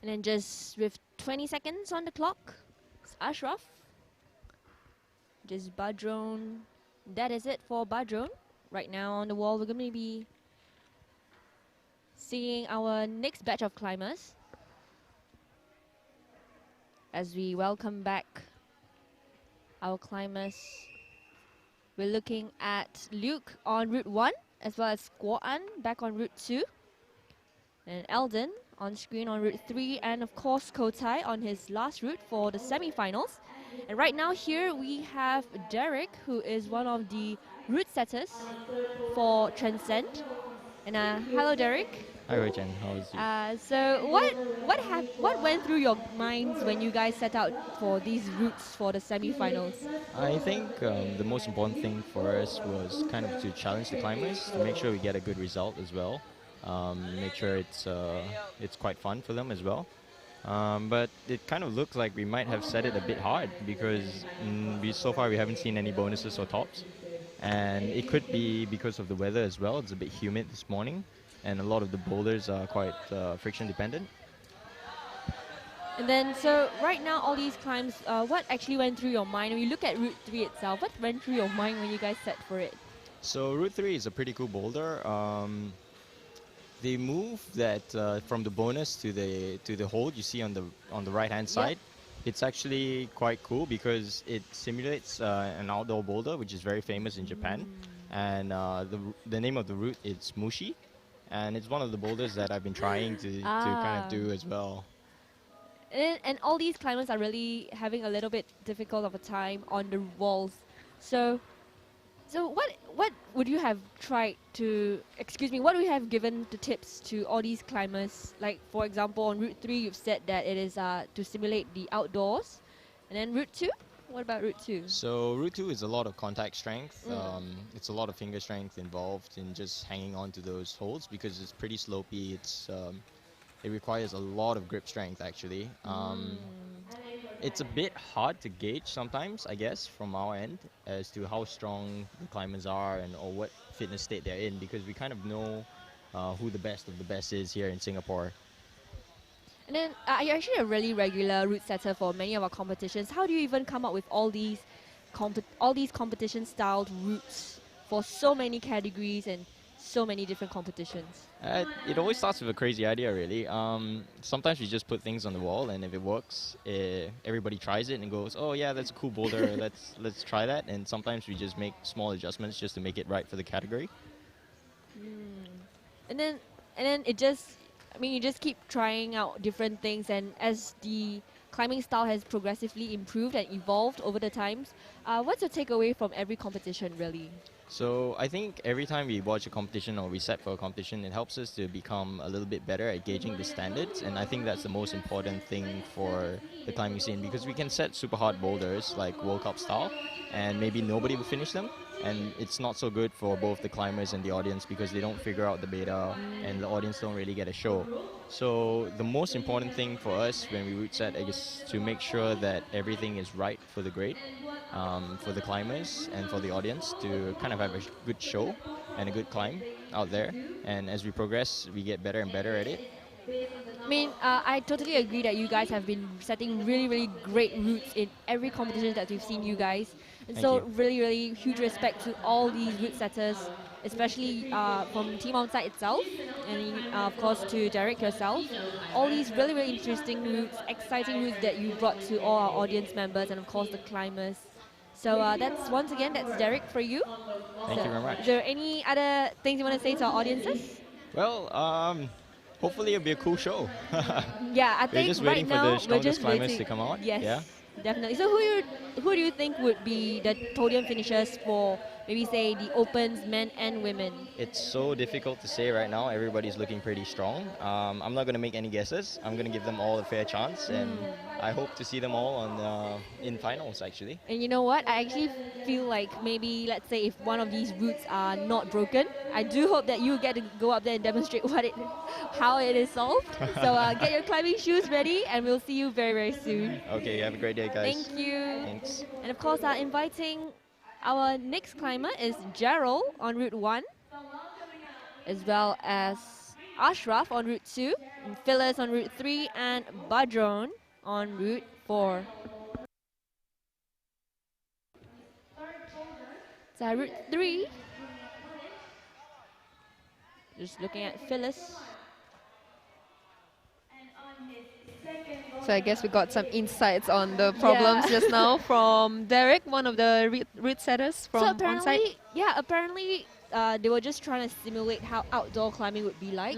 And then just with 20 seconds on the clock, it's Ashraf. Just Badron. That is it for Badron. Right now on the wall, we're going to be seeing our next batch of climbers as we welcome back our climbers. We're looking at Luke on route 1, as well as Guoan back on route 2. And Eldon on screen on route 3, and of course Kotai on his last route for the semi-finals. And right now here we have Derek, who is one of the route setters for Transend. And hello Derek. Hi Rojan, how is you? So what went through your minds when you guys set out for these routes for the semi-finals? I think the most important thing for us was kind of to challenge the climbers, to make sure we get a good result as well. Make sure it's quite fun for them as well. But it kind of looks like we might have set it a bit hard because so far we haven't seen any bonuses or tops. And it could be because of the weather as well. It's a bit humid this morning, and a lot of the boulders are quite friction dependent. And then, so right now, all these climbs, what actually went through your mind? When you look at Route 3 itself, what went through your mind when you guys set for it? So Route 3 is a pretty cool boulder. The move that from the bonus to the hold you see on the right hand side, it's actually quite cool because it simulates an outdoor boulder, which is very famous in Japan. And the name of the route is Mushi, and it's one of the boulders that I've been trying to kind of do as well. And all these climbers are really having a little bit difficult of a time on the walls. So what would you have tried to, what would you have given the tips to all these climbers? Like, for example, on Route 3, you've said that it is to simulate the outdoors. And then Route 2? What about Route 2? So Route 2 is a lot of contact strength. It's a lot of finger strength involved in just hanging on to those holds because it's pretty slopey. It requires a lot of grip strength, actually. It's a bit hard to gauge sometimes, I guess, from our end as to how strong the climbers are or what fitness state they're in, because we kind of know who the best of the best is here in Singapore. And then you're actually a really regular route setter for many of our competitions. How do you even come up with all these competition-styled routes for so many categories and so many different competitions? It always starts with a crazy idea, really. Sometimes we just put things on the wall, and if it works, everybody tries it and goes, "Oh yeah, that's a cool boulder. let's try that." And sometimes we just make small adjustments just to make it right for the category. And then it just, I mean, you just keep trying out different things, and as the climbing style has progressively improved and evolved over the times, what's your takeaway from every competition, really? So I think every time we watch a competition or we set for a competition, it helps us to become a little bit better at gauging the standards, and I think that's the most important thing for the climbing scene, because we can set super hard boulders like World Cup style, and maybe nobody will finish them, and it's not so good for both the climbers and the audience because they don't figure out the beta and the audience don't really get a show. So the most important thing for us when we route set is to make sure that everything is right for the grade, for the climbers and for the audience to kind of have a good show and a good climb out there. And as we progress, we get better and better at it. I mean, I totally agree that you guys have been setting really, really great routes in every competition that we've seen you guys. And Thank so you. really, really huge respect to all these route setters, especially from Team Onsite itself, and of course to Derek yourself. All these really, really interesting routes, exciting routes that you brought to all our audience members and of course the climbers. So that's, once again, that's Derek for you. Thank So you very much. is there any other things you want to say to our audiences? Well, hopefully it'll be a cool show. Yeah, I We're think just right waiting for now the we're strongest just climbers waiting. to come out. Yes, Yeah. definitely. So who do you think would be the podium finishers for maybe say the Opens men and women? It's so difficult to say right now. Everybody's looking pretty strong. I'm not going to make any guesses. I'm going to give them all a fair chance, and I hope to see them all on in finals actually. And you know what? I actually feel like maybe, let's say, if one of these routes are not broken, I do hope that you get to go up there and demonstrate how it is solved. So get your climbing shoes ready, and we'll see you very, very soon. Okay, have a great day, guys. Thank you. Thanks. And of course, inviting our next climber is Gerald on Route 1, as well as Ashraf on Route 2, and Phyllis on Route 3, and Badron on Route 4. So Route 3, just looking at Phyllis. So I guess we got some insights on the problems just now from Derek, one of the route setters from So onsite. apparently they were just trying to simulate how outdoor climbing would be like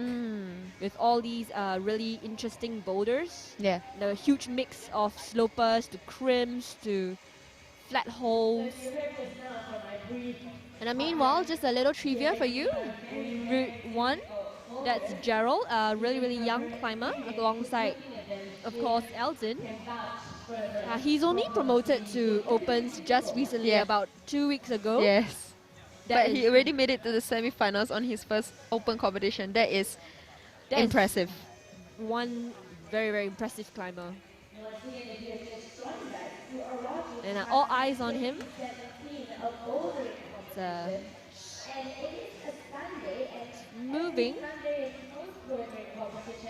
with all these really interesting boulders. Yeah. The huge mix of slopers to crimps to flat holes. And meanwhile, just a little trivia for you. Route 1, that's Gerald, a really, really young climber alongside, of course, Elton. He's only promoted to Opens just recently, about 2 weeks ago. Yes. But he already made it to the semi-finals on his first open competition. That is impressive. One very, very impressive climber. And all eyes on him. Moving.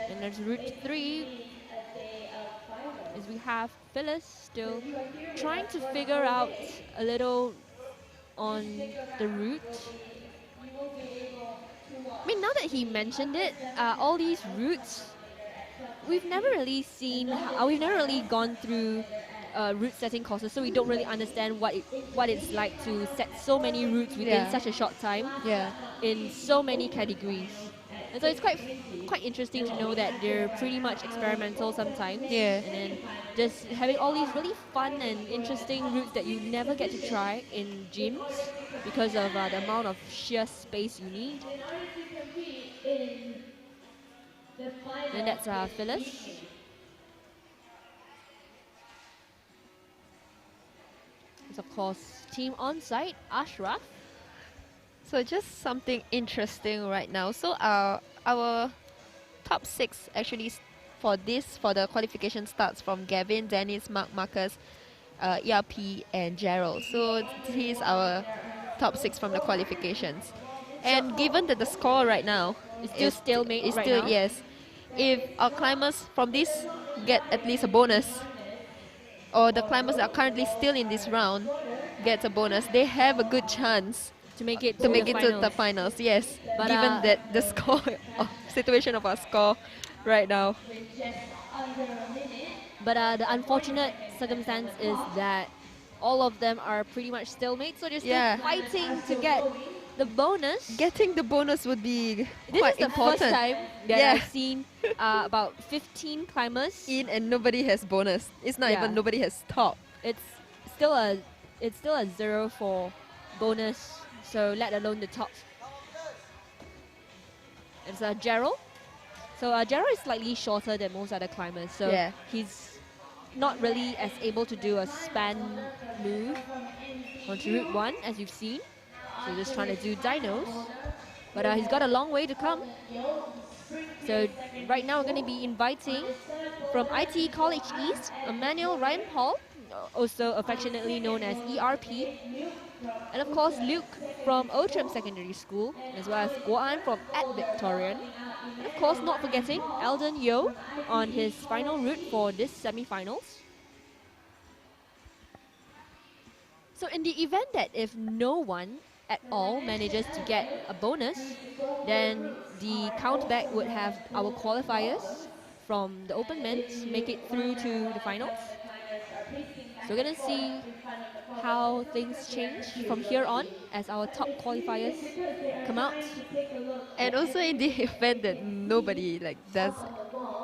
And there's Route 3. As we have Phyllis still trying to figure out a little on the route. I mean, now that he mentioned it, all these routes, we've never really seen, we've never really gone through route setting courses, so we don't really understand what it's like to set so many routes within such a short time in so many categories. And so it's quite interesting to know that they're pretty much experimental sometimes. And then just having all these really fun and interesting routes that you never get to try in gyms because of the amount of sheer space you need. And that's Phyllis. It's of course team on-site, Ashraf. So just something interesting right now. So our top 6 actually for the qualification starts from Gavin, Dennis, Mark, Marcus, ERP and Gerald. So here's our top 6 from the qualifications. And given that the score right now is still stalemate is right still, now. Yes. If our climbers from this get at least a bonus, or the climbers that are currently still in this round get a bonus, they have a good chance to make it to the finals. Yes, but given that the score situation of our score right now. But the unfortunate circumstance is that all of them are pretty much stalemate, so they're still fighting to get the bonus. Getting the bonus would be This quite is the important. first time that Yeah. I've seen about 15 climbers In and nobody has bonus. It's not Yeah. even nobody has top. It's still a 0 for bonus. So let alone the top. It's Gerald. So Gerald is slightly shorter than most other climbers. So Yeah. he's not really as able to do a span move onto Route 1 as you've seen. So just trying to do dynos. But he's got a long way to come. So right now we're going to be inviting from IT College East, Emmanuel Ryan Paul, also affectionately known as ERP. And of course Luke from Outram Secondary School, as well as Guan from at Victorian. And of course not forgetting Eldon Yo on his final route for this semi-finals. So in the event that if no one at all manages to get a bonus, then the countback would have our qualifiers from the open men's make it through to the finals. So we're going to see how things change from here on as our top qualifiers come out. And also in the event that nobody does,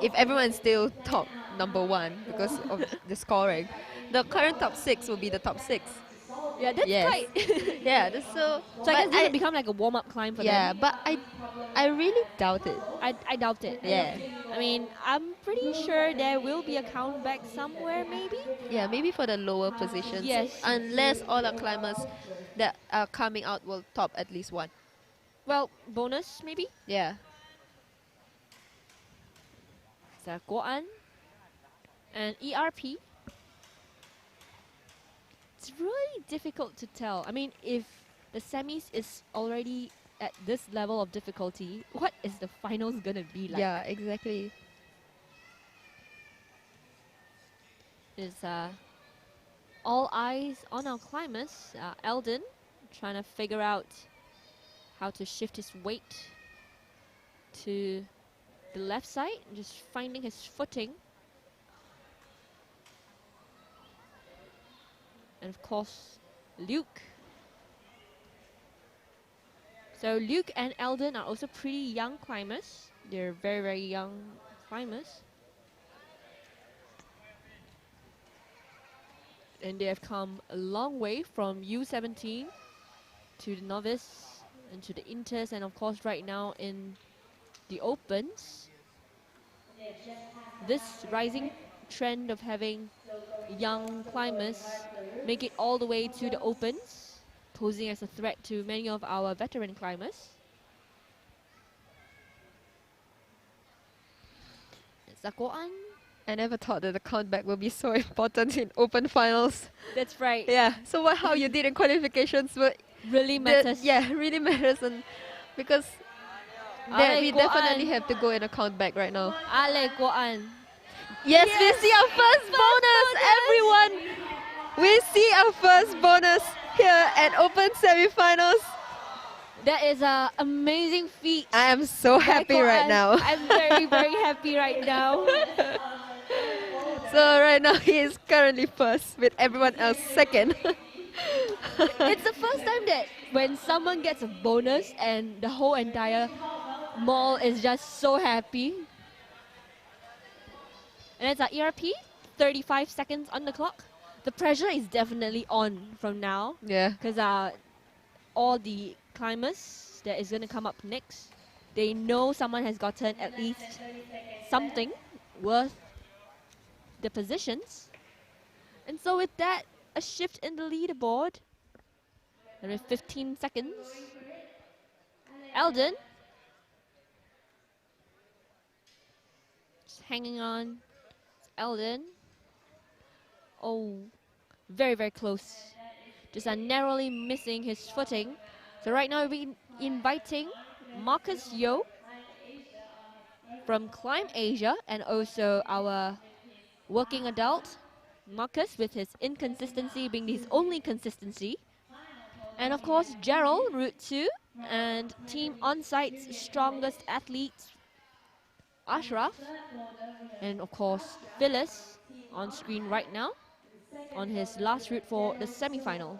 if everyone's still top #1 because of the scoring, the current top 6 will be the top 6. Yeah, that's quite. Yeah, that's so. So I guess this will become like a warm-up climb for them. Yeah, but I really doubt it. I doubt it. Yeah. I mean, I'm pretty sure there will be a countback somewhere, maybe. Yeah, maybe for the lower positions. Yes. Unless all our climbers that are coming out will top at least one. Well, bonus maybe. Yeah. So Guan and ERP. It's really difficult to tell. I mean, if the semis is already at this level of difficulty, what is the finals gonna be like? Yeah, exactly. It's all eyes on our climbers. Eldon trying to figure out how to shift his weight to the left side, just finding his footing. And of course, Luke. So Luke and Eldon are also pretty young climbers. They're very, very young climbers. And they have come a long way from U17 to the novice and to the inters, and of course right now in the opens. This rising trend of having young climbers make it all the way to the opens, posing as a threat to many of our veteran climbers. Zakoan. I never thought that the countback will be so important in open finals. That's right. Yeah. So how you did in qualifications will really matters. Yeah, really matters, and because we definitely have to go in a countback right now. Ale Guan. Yes, we see our first bonus, everyone. We see our first bonus here at Open Semi-Finals. That is an amazing feat. I am so happy right now. I'm very, very happy right now. So right now he is currently first with everyone else second. It's the first time that when someone gets a bonus and the whole entire mall is just so happy. And it's our ERP, 35 seconds on the clock. The pressure is definitely on from now. Yeah. Because all the climbers that is going to come up next, they know someone has gotten at least something worth the positions. And so with that, a shift in the leaderboard. And with 15 seconds, Eldon just hanging on. Eldon. Oh, very, very close. Just narrowly missing his footing. So right now we're inviting Marcus Yo from Climb Asia, and also our working adult, Marcus, with his inconsistency being his only consistency. And of course, Gerald, Route 2, and Team Onsite's strongest athletes, Ashraf, and of course, Phyllis on screen right now on his last route for the semi-finals.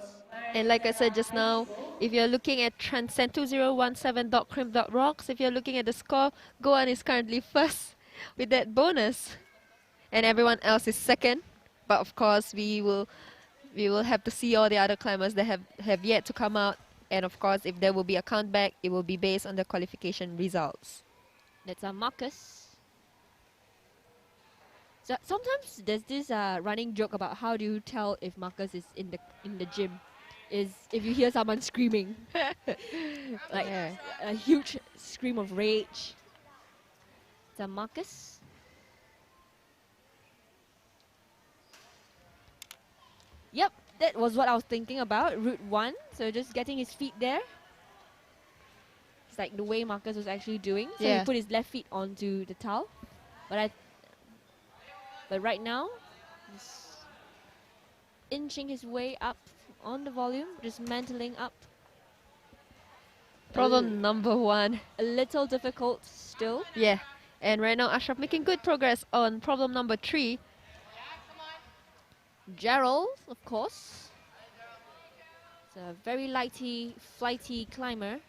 And like I said just now, if you're looking at Transend 2017.crimp.rocks, if you're looking at the score, Goan is currently first with that bonus. And everyone else is second. But of course, we will have to see all the other climbers that have yet to come out. And of course, if there will be a countback, it will be based on the qualification results. That's Marcus. So sometimes there's this running joke about how do you tell if Marcus is in the gym, is if you hear someone screaming, like a huge scream of rage. It's Marcus. Yep, that was what I was thinking about. Route 1, so just getting his feet there. It's like the way Marcus was actually doing. So he put his left feet onto the towel, but right now, just inching his way up on the volume, just mantling up. Problem number 1. A little difficult still. Yeah, and right now Ashraf making good progress on problem number 3. Gerald, of course. It's a very flighty climber.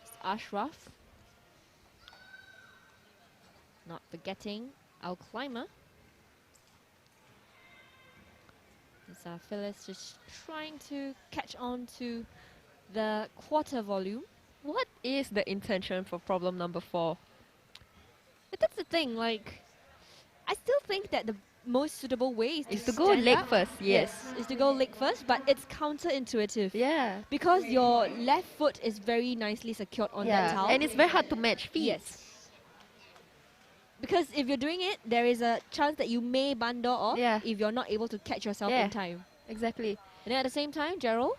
It's Ashraf. Not forgetting our climber. It's Phyllis just trying to catch on to the quarter volume. What is the intention for problem number 4? But that's the thing, like, I still think that the most suitable way is to go leg up. first, yes. Is to go leg first, but it's counterintuitive. Yeah. Because your left foot is very nicely secured on that towel. And it's very hard to match feet. Yes. Because if you're doing it, there is a chance that you may bundle off if you're not able to catch yourself in time. Exactly. And then at the same time, Gerald.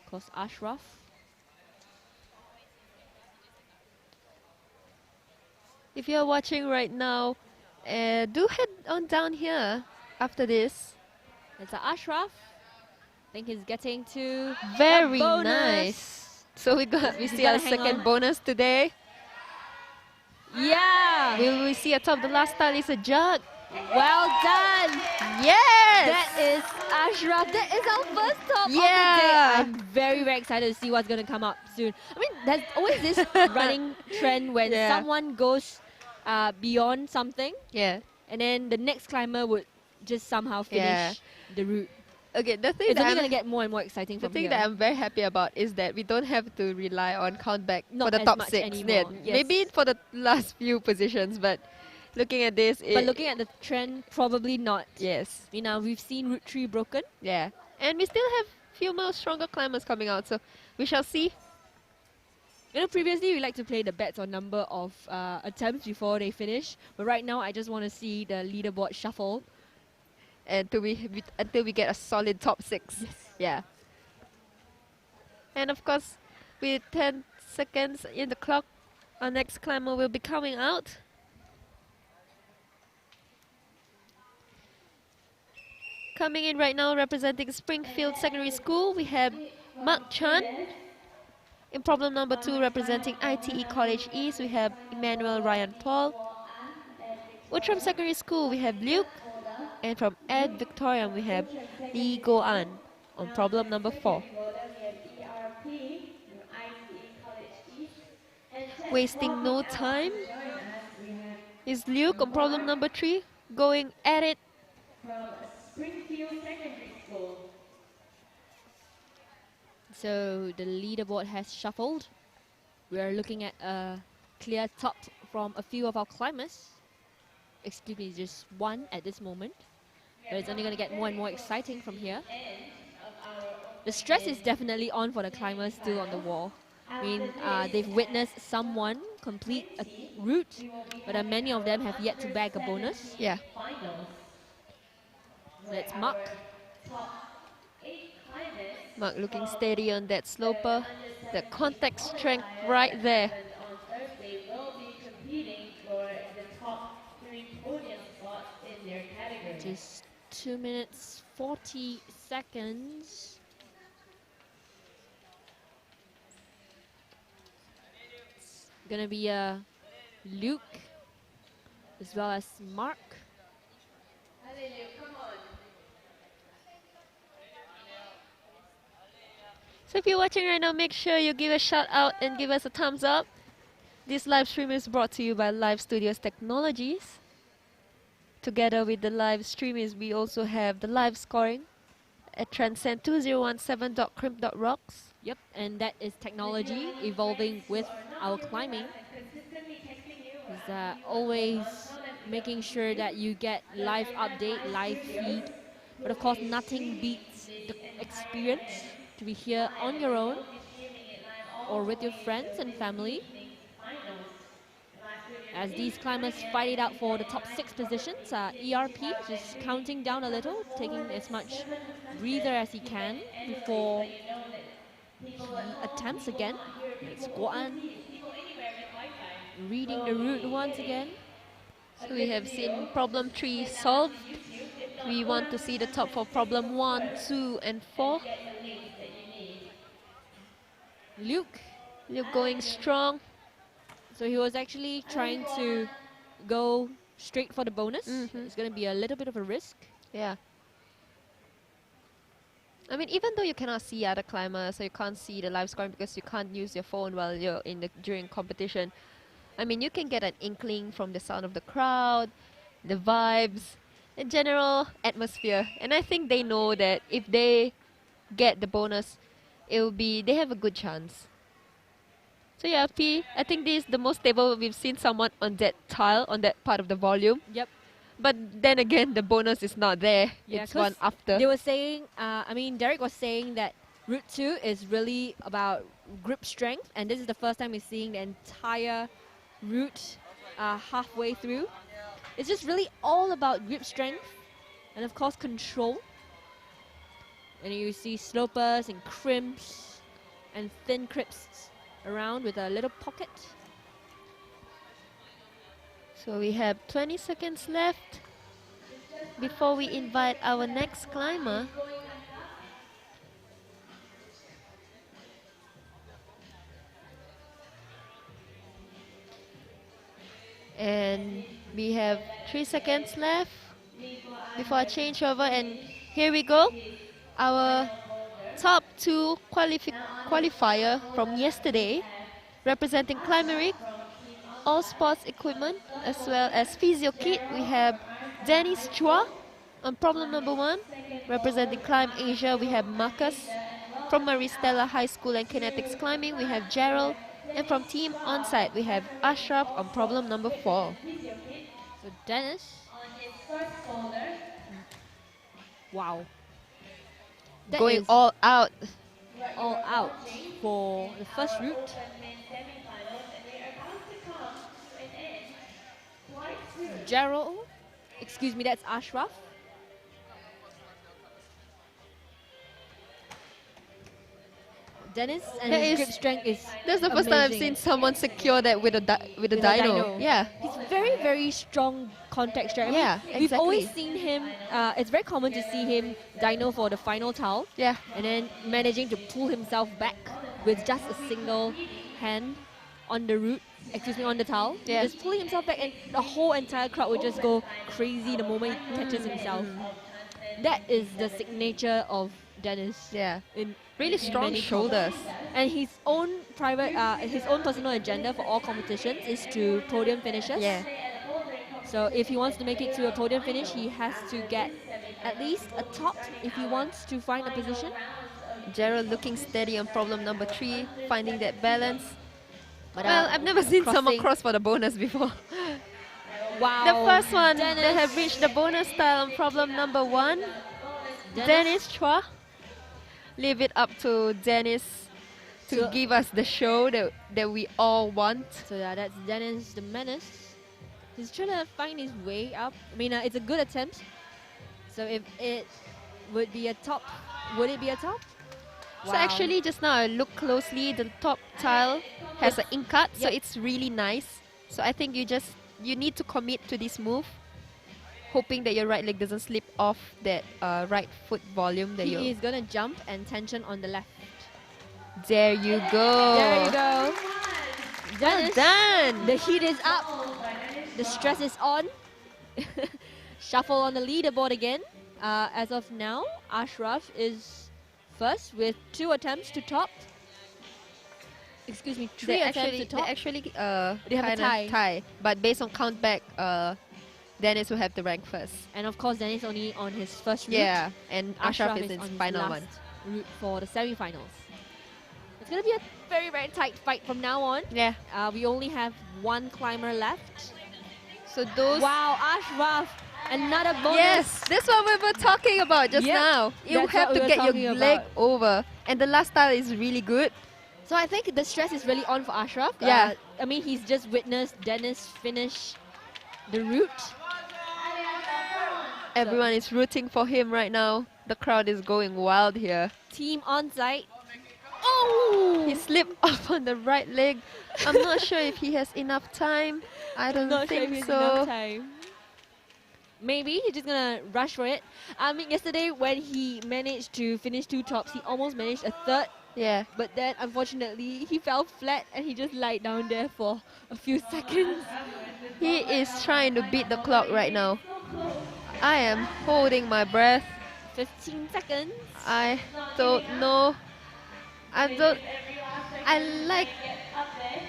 Of course, Ashraf. If you're watching right now, do head on down here after this. It's Ashraf. I think he's getting to very bonus. Nice. So we see our second bonus today. Yeah. Will we see atop the last tile is a jug? Well done. Yes. That is Ashraf. That is our first top of the day. I'm very, very excited to see what's going to come up soon. I mean, there's always this running trend when someone goes beyond something. Yeah. And then the next climber would just somehow finish the route. Okay, the thing it's that only going to get more and more exciting from here. The thing that I'm very happy about is that we don't have to rely on countback Not for the as top much 6. anymore. Yes. Maybe for the last few positions, but looking at this... But looking at the trend, probably not. Yes. You know, we've seen Route 3 broken. Yeah. And we still have few more stronger climbers coming out, so we shall see. You know, previously we like to play the bets on number of attempts before they finish, but right now I just want to see the leaderboard shuffle. Until we get a solid top 6. Yes. Yeah. And of course, with 10 seconds in the clock, our next climber will be coming out. Coming in right now, representing Springfield Secondary School, we have Mark Chan. In problem number 2, representing ITE College East, we have Emmanuel Ryan Paul. Outram Secondary School, we have Luke. And from Ed Victorian, we have Lee Go-an on problem number 4. Wasting no time is Luke on problem number 3, going at it. So the leaderboard has shuffled. We are looking at a clear top from a few of our climbers. Excuse me, just one at this moment. But it's only going to get more and more exciting from here. The stress is definitely on for the climbers still on the wall. I mean, they've witnessed someone complete a route, but many of them have yet to bag a bonus. Yeah. Let's Mark. Mark looking steady on that sloper. The contact strength right there. Just 2 minutes 40 seconds. It's gonna be Luke as well as Mark. So if you're watching right now, make sure you give a shout out and give us a thumbs up. This live stream is brought to you by Live Studios Technologies. Together with the live stream we also have the live scoring at Transend2017.crimp.rocks. Yep, and that is technology evolving with our climbing. Is always making sure that you get live update, live feed. But of course, nothing beats the experience to be here on your own or with your friends and family. As these climbers fight it out for the top 6 positions, ERP just counting down a little, taking as much breather as he can before he attempts again. It's Guan reading the route once again. So we have seen problem 3 solved. We want to see the top for problem 1, 2, and 4. Luke going strong. So he was actually trying to go straight for the bonus. It's going to be a little bit of a risk. Yeah. I mean, even though you cannot see other climbers, so you can't see the live scoring because you can't use your phone while you're during competition. I mean, you can get an inkling from the sound of the crowd, the vibes, the general atmosphere. And I think they know that if they get the bonus, they have a good chance. So yeah, P, I think this is the most stable we've seen someone on that tile, on that part of the volume. Yep. But then again, the bonus is not there. Yeah, it's one after. They were saying, Derek was saying that Route 2 is really about grip strength, and this is the first time we're seeing the entire route halfway through. It's just really all about grip strength and of course control. And you see slopers and crimps and thin crisps around with a little pocket. So we have 20 seconds left before we invite our next climber. And we have 3 seconds left before a changeover, and here we go. Our top 2 qualifier from yesterday, representing Climeric, all sports equipment as well as physio kit. We have Dennis Chua on problem number 1, representing Climb Asia. We have Marcus from Maristella High School and Kinetics Climbing. We have Gerald, and from Team Onsite we have Ashraf on problem number 4. So Dennis, wow. That going all out. All out for the first route. Gerald, excuse me, that's Ashraf. Dennis and his grip strength is That's the first time I've seen someone secure that with a dyno. Yeah. He's very, very strong contact strength. We've always seen him, it's very common to see him dyno for the final towel. Yeah. And then managing to pull himself back with just a single hand on the route, on the towel. Yeah. Just pulling himself back, and the whole entire crowd would just go crazy the moment he catches himself. That is the signature of Dennis. Yeah. In really strong shoulders. And his own private, his own personal agenda for all competitions is to podium finishes. Yeah. So if he wants to make it to a podium finish, he has to get at least a top if he wants to find a position. Gerald looking steady on problem number 3, finding that balance. But well, I've never seen someone cross for the bonus before. Wow. The first one that have reached the bonus style on problem number 1, Dennis Chua. Leave it up to Dennis to give us the show that we all want. So yeah, that's Dennis the Menace. He's trying to find his way up. I mean, it's a good attempt. So if it would be a top, would it be a top? Wow. So actually, just now I look closely, the top tile has an ink cut, so it's really nice. So I think you need to commit to this move, hoping that your right leg doesn't slip off that right foot volume. That he is gonna jump and tension on the left. There you go. There you go. Well done. The heat is up. The stress is on. Shuffle on the leaderboard again. As of now, Ashraf is first with 2 attempts to top. Excuse me, 3 attempts to top. They actually They have a kinda tie. but based on count back, Dennis will have the rank first. And of course, Dennis only on his first route. Yeah, and Ashraf is in on his final last one. route for the semi-finals. It's gonna be a very, very tight fight from now on. Yeah. We only have 1 climber left. So those. Wow, Ashraf, another bonus. Yes, that's what we were talking about just Yep, now. You that's have what to we were get your talking leg about. over, and the last style is really good. So I think the stress is really on for Ashraf. Yeah. I mean, he's just witnessed Dennis finish the route. Everyone is rooting for him right now. The crowd is going wild here. Team on site. Oh! He slipped off on the right leg. I'm not sure if he has enough time. I don't Not sure if think he has so. enough time. Maybe he's just gonna rush for it. I mean, yesterday when he managed to finish 2 tops, he almost managed a 3rd. Yeah. But then, unfortunately, he fell flat and he just lied down there for a few seconds. He is trying to beat the clock right now. I am holding my breath. 15 seconds. I don't know. I like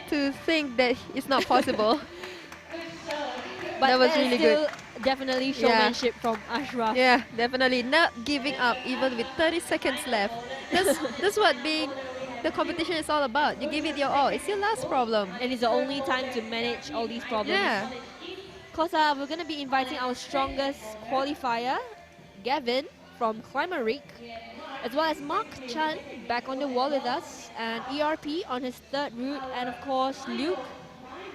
to think that it's not possible. But that was is really still good. Definitely showmanship from Ashraf. Yeah, definitely. Not giving up even with 30 seconds left. That's what being the competition is all about. You give it your all. It's your last problem. And it's the only time to manage all these problems. Yeah. Because we're going to be inviting our strongest qualifier, Gavin from Climber Rig, as well as Mark Chan back on the wall with us, and ERP on his 3rd route, and of course Luke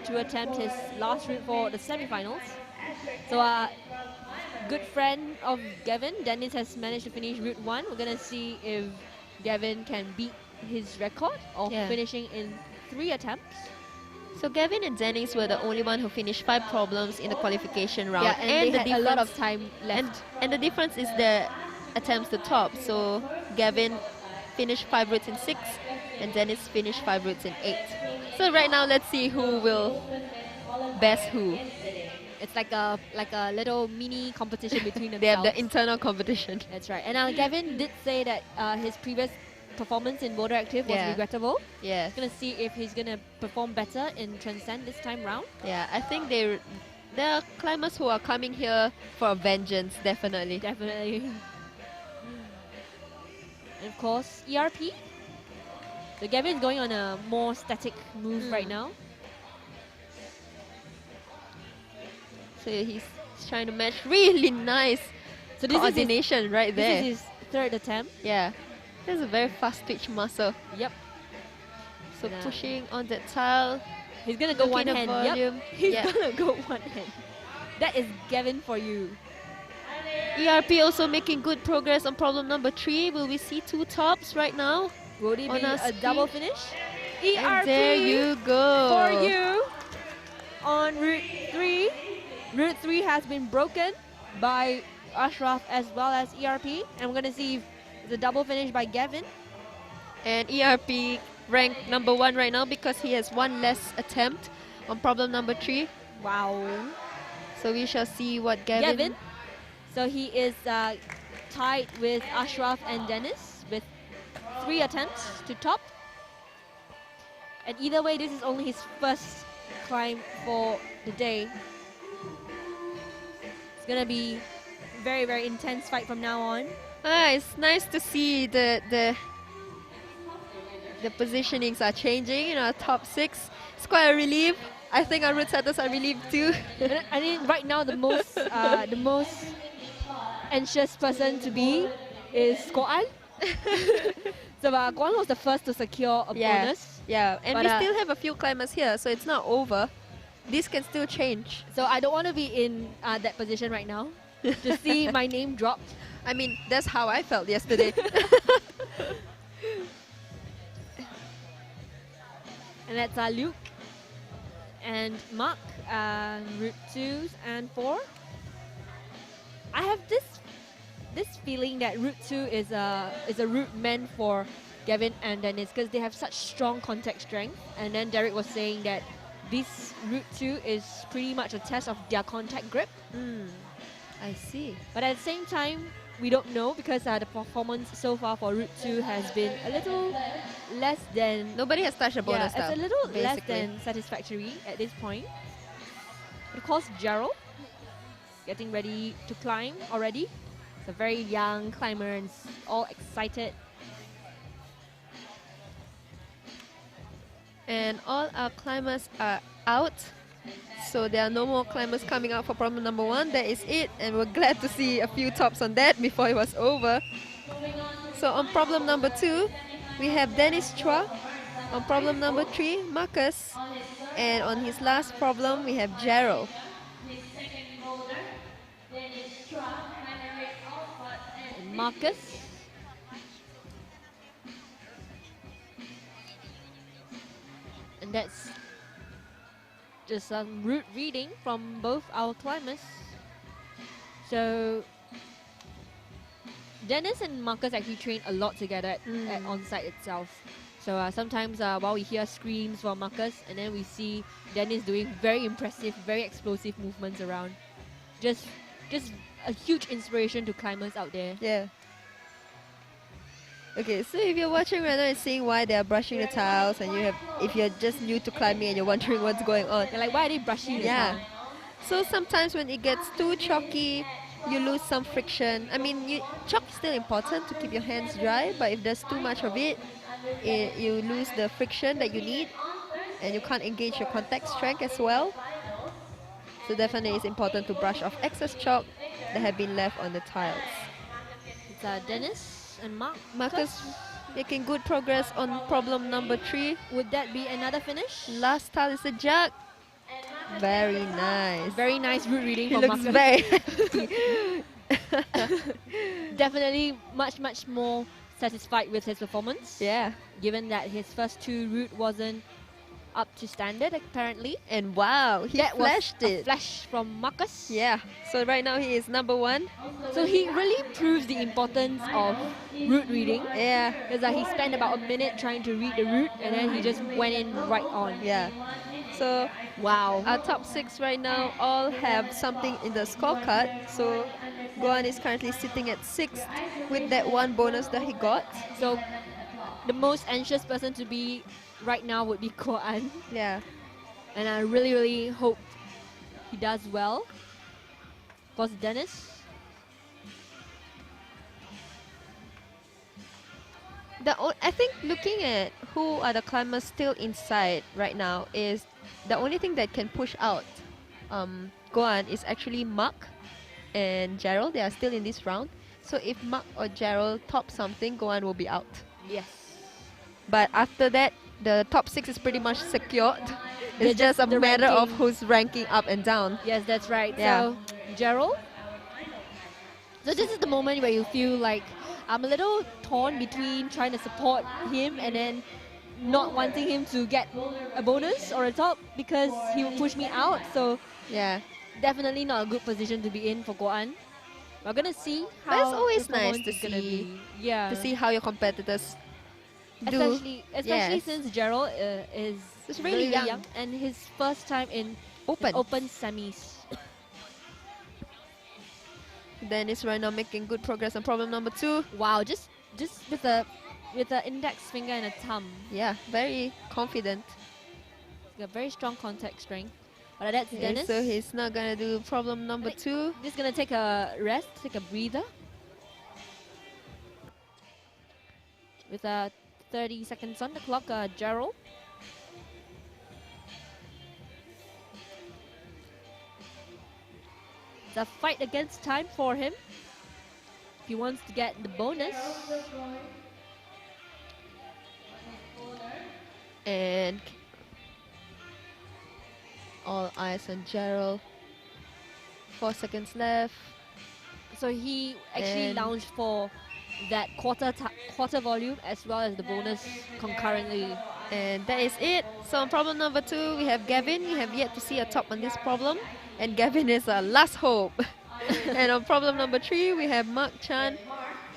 to attempt his last route for the semi-finals. So good friend of Gavin, Dennis, has managed to finish route 1. We're going to see if Gavin can beat his record of finishing in 3 attempts. So Gavin and Dennis were the only one who finished 5 problems in the qualification round. Yeah, and they had a lot of time left. And the difference is the attempts to top. So Gavin finished 5 routes in 6, and Dennis finished 5 routes in 8. So right now, let's see who will best who. It's like a little mini competition between themselves. They have the internal competition. That's right. And Gavin did say that his previous performance in Boulder Active was regrettable. Yeah. He's gonna see if he's gonna perform better in Transend this time round. Yeah, I think there are climbers who are coming here for vengeance, definitely. Definitely. And of course, ERP. So Gavin is going on a more static move right now. So he's trying to match really nice coordination right there. This is his 3rd attempt. Yeah. There's a very fast twitch muscle. Yep. So pushing on that tile. He's gonna go one hand. Volume. Yep. He's gonna go one hand. That is Gavin for you. ERP also making good progress on problem number 3. Will we see 2 tops right now? Will it be a double finish? ERP and there you go. For you on route 3. Route 3 has been broken by Ashraf as well as ERP. And we're gonna see if the double finish by Gavin. And ERP ranked number 1 right now because he has 1 less attempt on problem number 3. Wow. So we shall see what Gavin. So he is tied with Ashraf and Dennis with 3 attempts to top. And either way, this is only his first climb for the day. It's gonna be very, very intense fight from now on. It's nice to see the positionings are changing in our top 6. It's quite a relief. I think our route setters are relieved too. I think right now the most anxious person to be is Koan. So Koan was the first to secure a bonus. Yeah, and we still have a few climbers here, so it's not over. This can still change. So I don't want to be in that position right now to see my name dropped. I mean, that's how I felt yesterday. And that's Luke and Mark, route 2 and 4. I have this feeling that route 2 is a route meant for Gavin and Dennis because they have such strong contact strength. And then Derek was saying that this route 2 is pretty much a test of their contact grip. I see. But at the same time, we don't know because the performance so far for Route 2 has been a little less than... Nobody has touched a bonus it's a little less basically. than satisfactory at this point. Of course, Gerald getting ready to climb already. It's a very young climber and all excited. And all our climbers are out. So there are no more climbers coming out for problem number 1. That is it. And we're glad to see a few tops on that before it was over. So on problem number 2, we have Dennis Chua. On problem number 3, Marcus. And on his last problem, we have Gerald. And Marcus. And that's just some route reading from both our climbers. So Dennis and Marcus actually train a lot together at on-site itself. So sometimes while we hear screams from Marcus, and then we see Dennis doing very impressive, very explosive movements around. Just a huge inspiration to climbers out there. Yeah. Okay, so if you're watching right now and seeing why they are brushing the tiles, and if you're just new to climbing and you're wondering what's going on, you're like, why are they brushing the tile? So sometimes when it gets too chalky, you lose some friction. I mean, chalk is still important to keep your hands dry, but if there's too much of it, you lose the friction that you need, and you can't engage your contact strength as well. So definitely it's important to brush off excess chalk that have been left on the tiles. It's Dennis and Marcus making good progress on problem number 3. Would that be another finish? Last tile is a jug. Very nice. Very nice route reading He from looks Marcus. very happy. Definitely much more satisfied with his performance. Yeah. Given that his first 2 route wasn't up to standard apparently. And wow, he flashed it. A flash from Marcus. Yeah. So right now he is number 1. So he really proves the importance of route reading. Yeah. Because he spent about a minute trying to read the route, and then he just went in right on. Yeah. So wow, our top 6 right now all have something in the scorecard. So Goan is currently sitting at 6th with that 1 bonus that he got. So the most anxious person to be right now would be Goan. Yeah. And I really hope he does well. Of course, Dennis. I think looking at who are the climbers still inside right now is the only thing that can push out Goan is actually Mark and Gerald. They are still in this round. So if Mark or Gerald top something, Goan will be out. Yes. But after that, the top 6 is pretty much secured. They're It's just a matter ranking. of who's ranking up and down. Yes, that's right. Yeah. So, Gerald. So this is the moment where you feel like I'm a little torn between trying to support him and then not wanting him to get a bonus or a top because he will push me out. So yeah, definitely not a good position to be in for Goan. We're gonna see how. But it's always the nice performance to is gonna see, be. Yeah. to see how your competitors do. Especially Yes. since Gerald is He's really young. and his first time in open semis. Dennis right now making good progress on problem number 2. Wow, just with a index finger and a thumb. Yeah, very confident. He's got very strong contact strength. But that's Okay, Dennis. so he's not gonna do problem number 2. Just gonna take a rest, take a breather. With 30 seconds on the clock, Gerald. It's a fight against time for him. If he wants to get the bonus. And all eyes on Gerald. 4 seconds left. So he actually And launched for that quarter volume as well as the bonus concurrently. And that is it. So on problem number 2, we have Gavin. We have yet to see a top on this problem. And Gavin is our last hope. And on problem number 3, we have Mark Chan.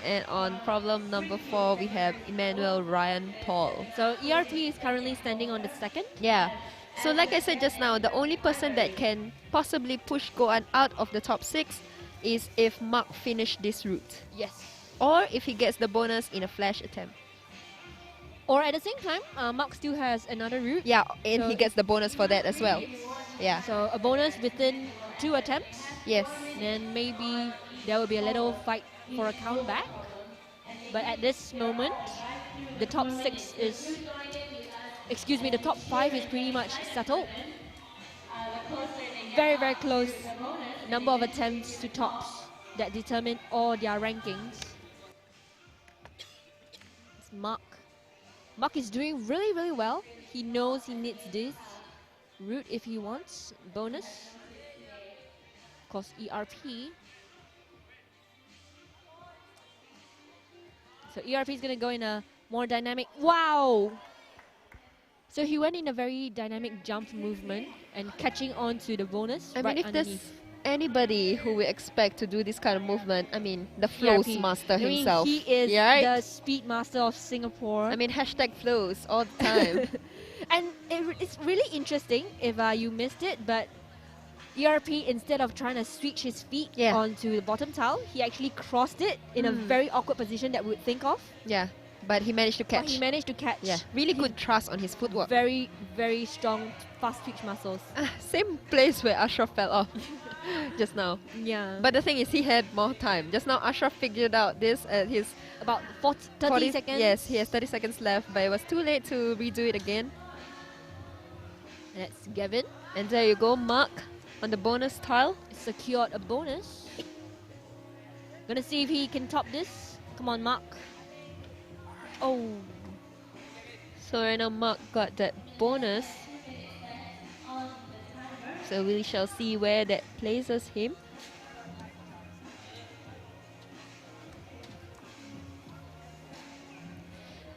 And on problem number 4, we have Emmanuel Ryan Paul. So ERT is currently standing on the 2nd. Yeah. So like I said just now, the only person that can possibly push Goan out of the top 6 is if Mark finished this route. Yes. Or if he gets the bonus in a flash attempt. Or at the same time, Mark still has another route. Yeah, and So he gets the bonus for that as well. Yes. Yeah. So a bonus within 2 attempts. Yes. Then maybe there will be a little fight for a count back. But at this moment, the top 6 is, excuse me, the top 5 is pretty much settled. Very, very close number of attempts to tops that determine all their rankings. It's Mark. Mark is doing really, really well. He knows he needs this route if he wants bonus. Of course, ERP. So ERP is going to go in a more dynamic. Wow! So he went in a very dynamic jump movement and catching on to the bonus. I right mean, if underneath. there's anybody who we expect to do this kind of movement, I mean, the flows ERP. master I mean, himself. he is right? the speed master of Singapore. I mean, hashtag flows all the time. And it's really interesting if you missed it, but ERP, instead of trying to switch his feet onto the bottom tile, he actually crossed it in a very awkward position that we would think of. Yeah, but he managed to catch. But he managed to catch. Yeah, really good thrust on his footwork. Very, very strong fast twitch muscles. Same place where Ashraf fell off just now. Yeah. But the thing is, he had more time. Just now, Ashraf figured out this at his... About 30 seconds. Yes, he has 30 seconds left, but it was too late to redo it again. That's Gavin. And there you go, Mark on the bonus tile. Secured a bonus. Gonna see if he can top this. Come on, Mark. Oh. So right now, Mark got that bonus. So we shall see where that places him.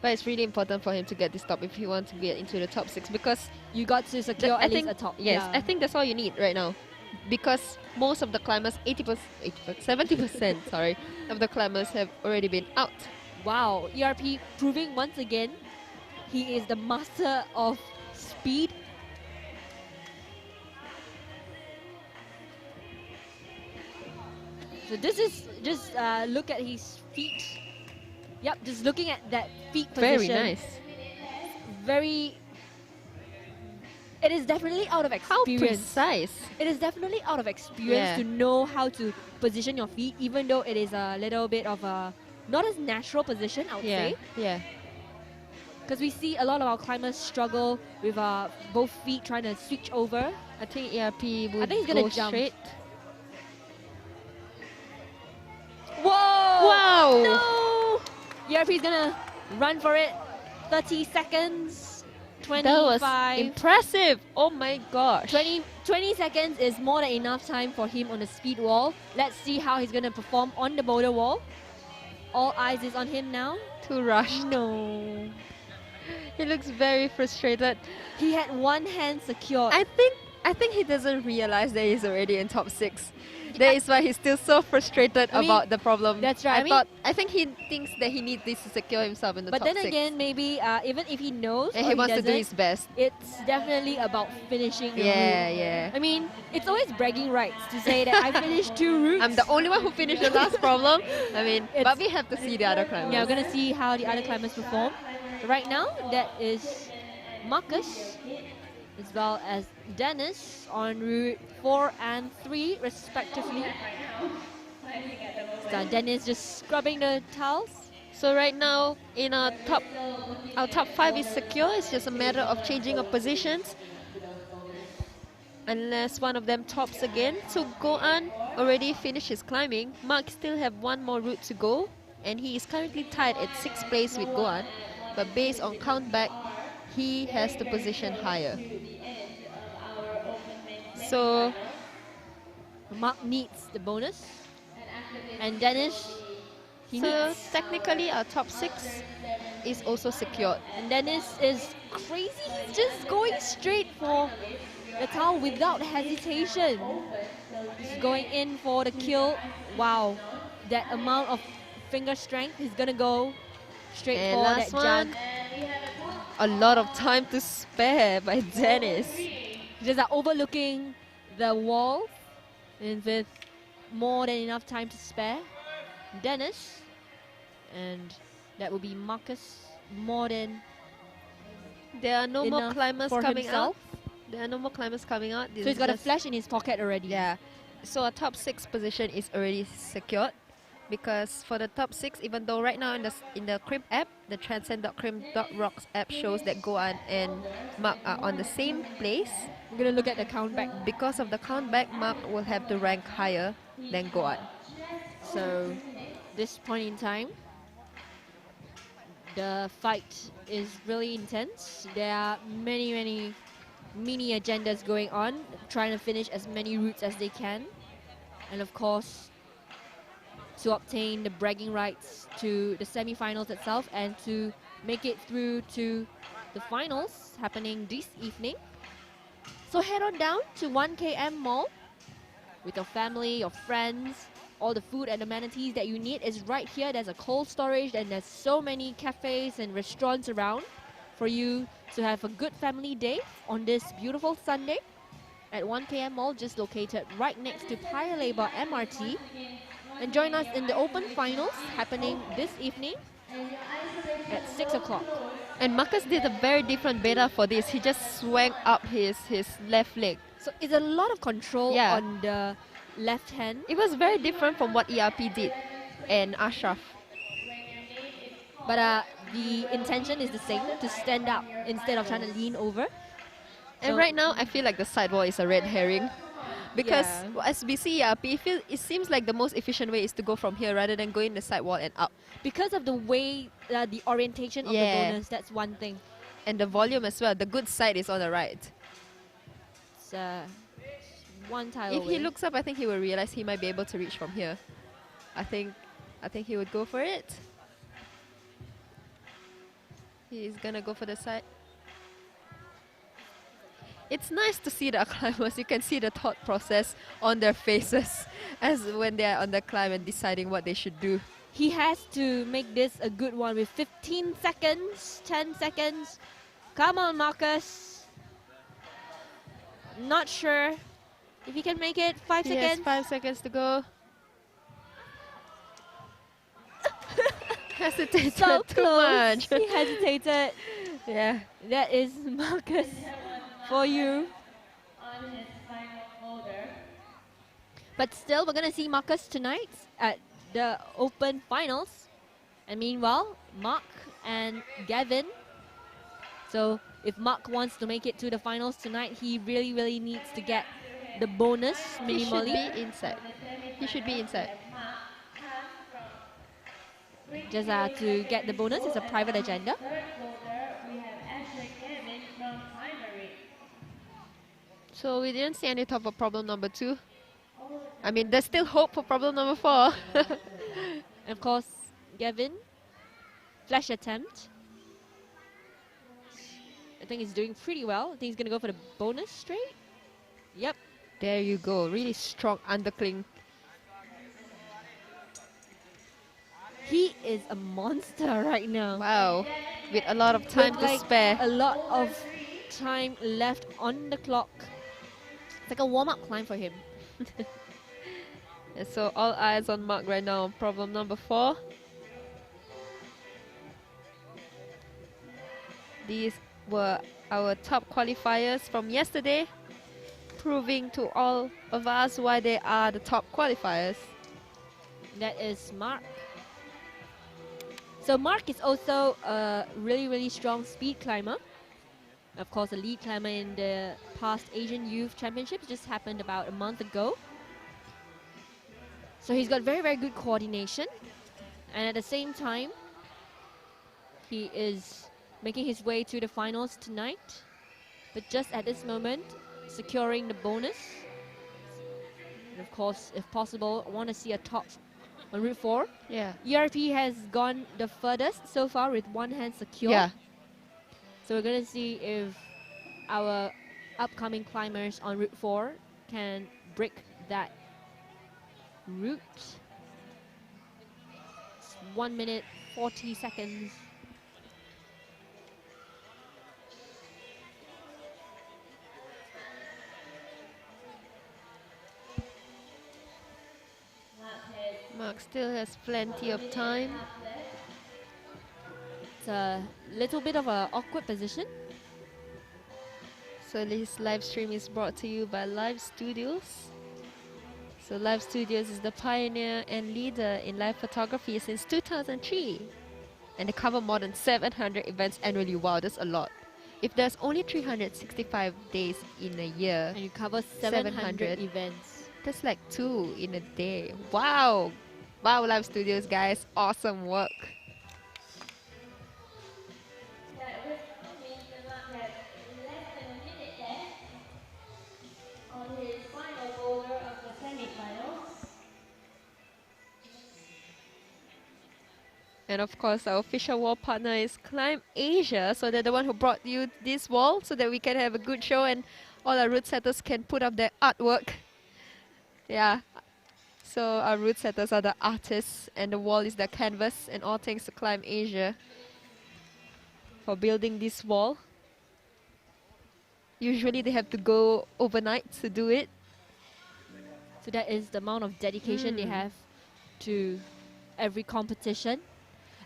But it's really important for him to get this top if he wants to get into the top 6, because you got to secure at least a top. Yes, yeah. I think that's all you need right now, because most of the climbers, 70%, sorry, of the climbers have already been out. Wow, ERP proving once again he is the master of speed. So this is just look at his feet. Yep, just looking at that feet position. Very nice. Very. It is definitely out of experience. How precise. It is definitely out of experience to know how to position your feet, even though it is a little bit of a not as natural position, I would say. Yeah. Because we see a lot of our climbers struggle with both feet trying to switch over. I think ERP will I think he's gonna go jump. straight. Whoa! Wow! No! ERP is gonna run for it. 30 seconds. 25. That was impressive. Oh my gosh. 20 seconds is more than enough time for him on the speed wall. Let's see how he's gonna perform on the boulder wall. All eyes is on him now. Too rushed. No. He looks very frustrated. He had one hand secured. I think he doesn't realize that he's already in top 6. That is why he's still so frustrated about the problem. That's right. I think he thinks that he needs this to secure himself in the top 6. But then again, maybe even if he knows and or he wants to do doesn't, his best. it's definitely about finishing the route. Yeah. I mean, it's always bragging rights to say that I finished 2 routes. I'm the only one who finished the last problem. I mean, but we have to see the other climbers. Yeah, we're going to see how the other climbers perform. So right now, that is Marcus, as well as Dennis on route 4 and 3 respectively. So Dennis just scrubbing the tiles. So right now in our top 5 is secure. It's just a matter of changing of positions. Unless one of them tops again. So Goan already finished his climbing. Mark still have one more route to go, and he is currently tied at 6th place with Goan. But based on count back, he has the position higher. So Mark needs the bonus, and Dennis, technically our top 6 is also secured. And Dennis is crazy. He's just going straight for the towel without hesitation. He's going in for the kill. Wow, that amount of finger strength. He's gonna go straight and for last that jug. A lot of time to spare by Dennis. Just overlooking the wall, and with more than enough time to spare. Dennis, and that will be Marcus, more than There are no more enough climbers for coming himself. out. There are no more climbers coming out. This So he's is got a just- flash in his pocket already. Yeah. So a top 6 position is already secured. Because for the top 6, even though right now in the Crimp app, the Transend.crimp.rocks app shows that Goan and Mark are on the same place. I'm gonna look at the count back. Because of the count back, Mark will have to rank higher than Goan. So this point in time, the fight is really intense. There are many mini agendas going on, trying to finish as many routes as they can. And of course, to obtain the bragging rights to the semi-finals itself and to make it through to the finals happening this evening. So head on down to 1KM Mall with your family, your friends. All the food and amenities that you need is right here. There's a cold storage and there's so many cafes and restaurants around for you to have a good family day on this beautiful Sunday at 1KM Mall, just located right next to Paya Lebar MRT. And join us in the Open Finals happening this evening at 6 o'clock. And Marcus did a very different beta for this. He just swung up his left leg. So it's a lot of control Yeah. on the left hand. It was very different from what ERP did and Ashraf. But the intention is the same, to stand up instead of trying to lean over. And So- right now, I feel like the sidewall is a red herring. Because Yeah. as we see ERP, it seems like the most efficient way is to go from here rather than going the sidewall and up. Because of the way, the orientation of the Yeah. bonus, that's one thing. And the volume as well. The good side is on the right. It's one tile If away. he looks up, I think he will realize he might be able to reach from here. I think he would go for it. He's gonna go for the side. It's nice to see the climbers. You can see the thought process on their faces as when they are on the climb and deciding what they should do. He has to make this a good one with 15 seconds, 10 seconds. Come on, Marcus. Not sure if he can make it. 5 He has seconds. 5 seconds to go. Hesitated So too close. much. He hesitated. Yeah. That is Marcus for you. On his final folder. But still, we're going to see Marcus tonight at the Open Finals. And meanwhile, Mark and Gavin. So if Mark wants to make it to the finals tonight, he really needs to get the bonus He should minimally. be inside. He should be inside. Just to get the bonus, it's a private agenda. Third folder, we have Ashley Kevin from Primary. So we didn't see any top for problem number 2. I mean, there's still hope for problem number 4. And of course, Gavin, flash attempt. I think he's doing pretty well. I think he's going to go for the bonus straight. Yep. There you go. Really strong undercling. He is a monster right now. Wow. With a lot of time With, to like, spare. a lot of time left on the clock. It's like a warm-up climb for him. And so all eyes on Mark right now on problem number 4. These were our top qualifiers from yesterday, proving to all of us why they are the top qualifiers. That is Mark. So Mark is also a really strong speed climber. Of course, a lead climber in the past Asian Youth Championships, just happened about a month ago. So he's got very good coordination. And at the same time, he is making his way to the finals tonight. But just at this moment, securing the bonus. And of course, if possible, I want to see a top on Route 4. Yeah. ERP has gone the furthest so far with one hand secure. Yeah. So we're going to see if our upcoming climbers on Route 4 can break that route. It's 1 minute 40 seconds. Mark still has plenty of time. It's a little bit of an awkward position. So this live stream is brought to you by Live Studios. So Live Studios is the pioneer and leader in live photography since 2003. And they cover more than 700 events annually. Wow, that's a lot. If there's only 365 days in a year, And you cover 700 events. that's like 2 in a day. Wow! Wow, Live Studios guys, awesome work. That was coming the mark had less than a minute left on his final boulder of the semi-finals. And of course, our official wall partner is Climb Asia. So they're the one who brought you this wall so that we can have a good show and all our route setters can put up their artwork. Yeah. So our route setters are the artists and the wall is the canvas, and all thanks to Climb Asia for building this wall. Usually they have to go overnight to do it. So that is the amount of dedication they have to every competition.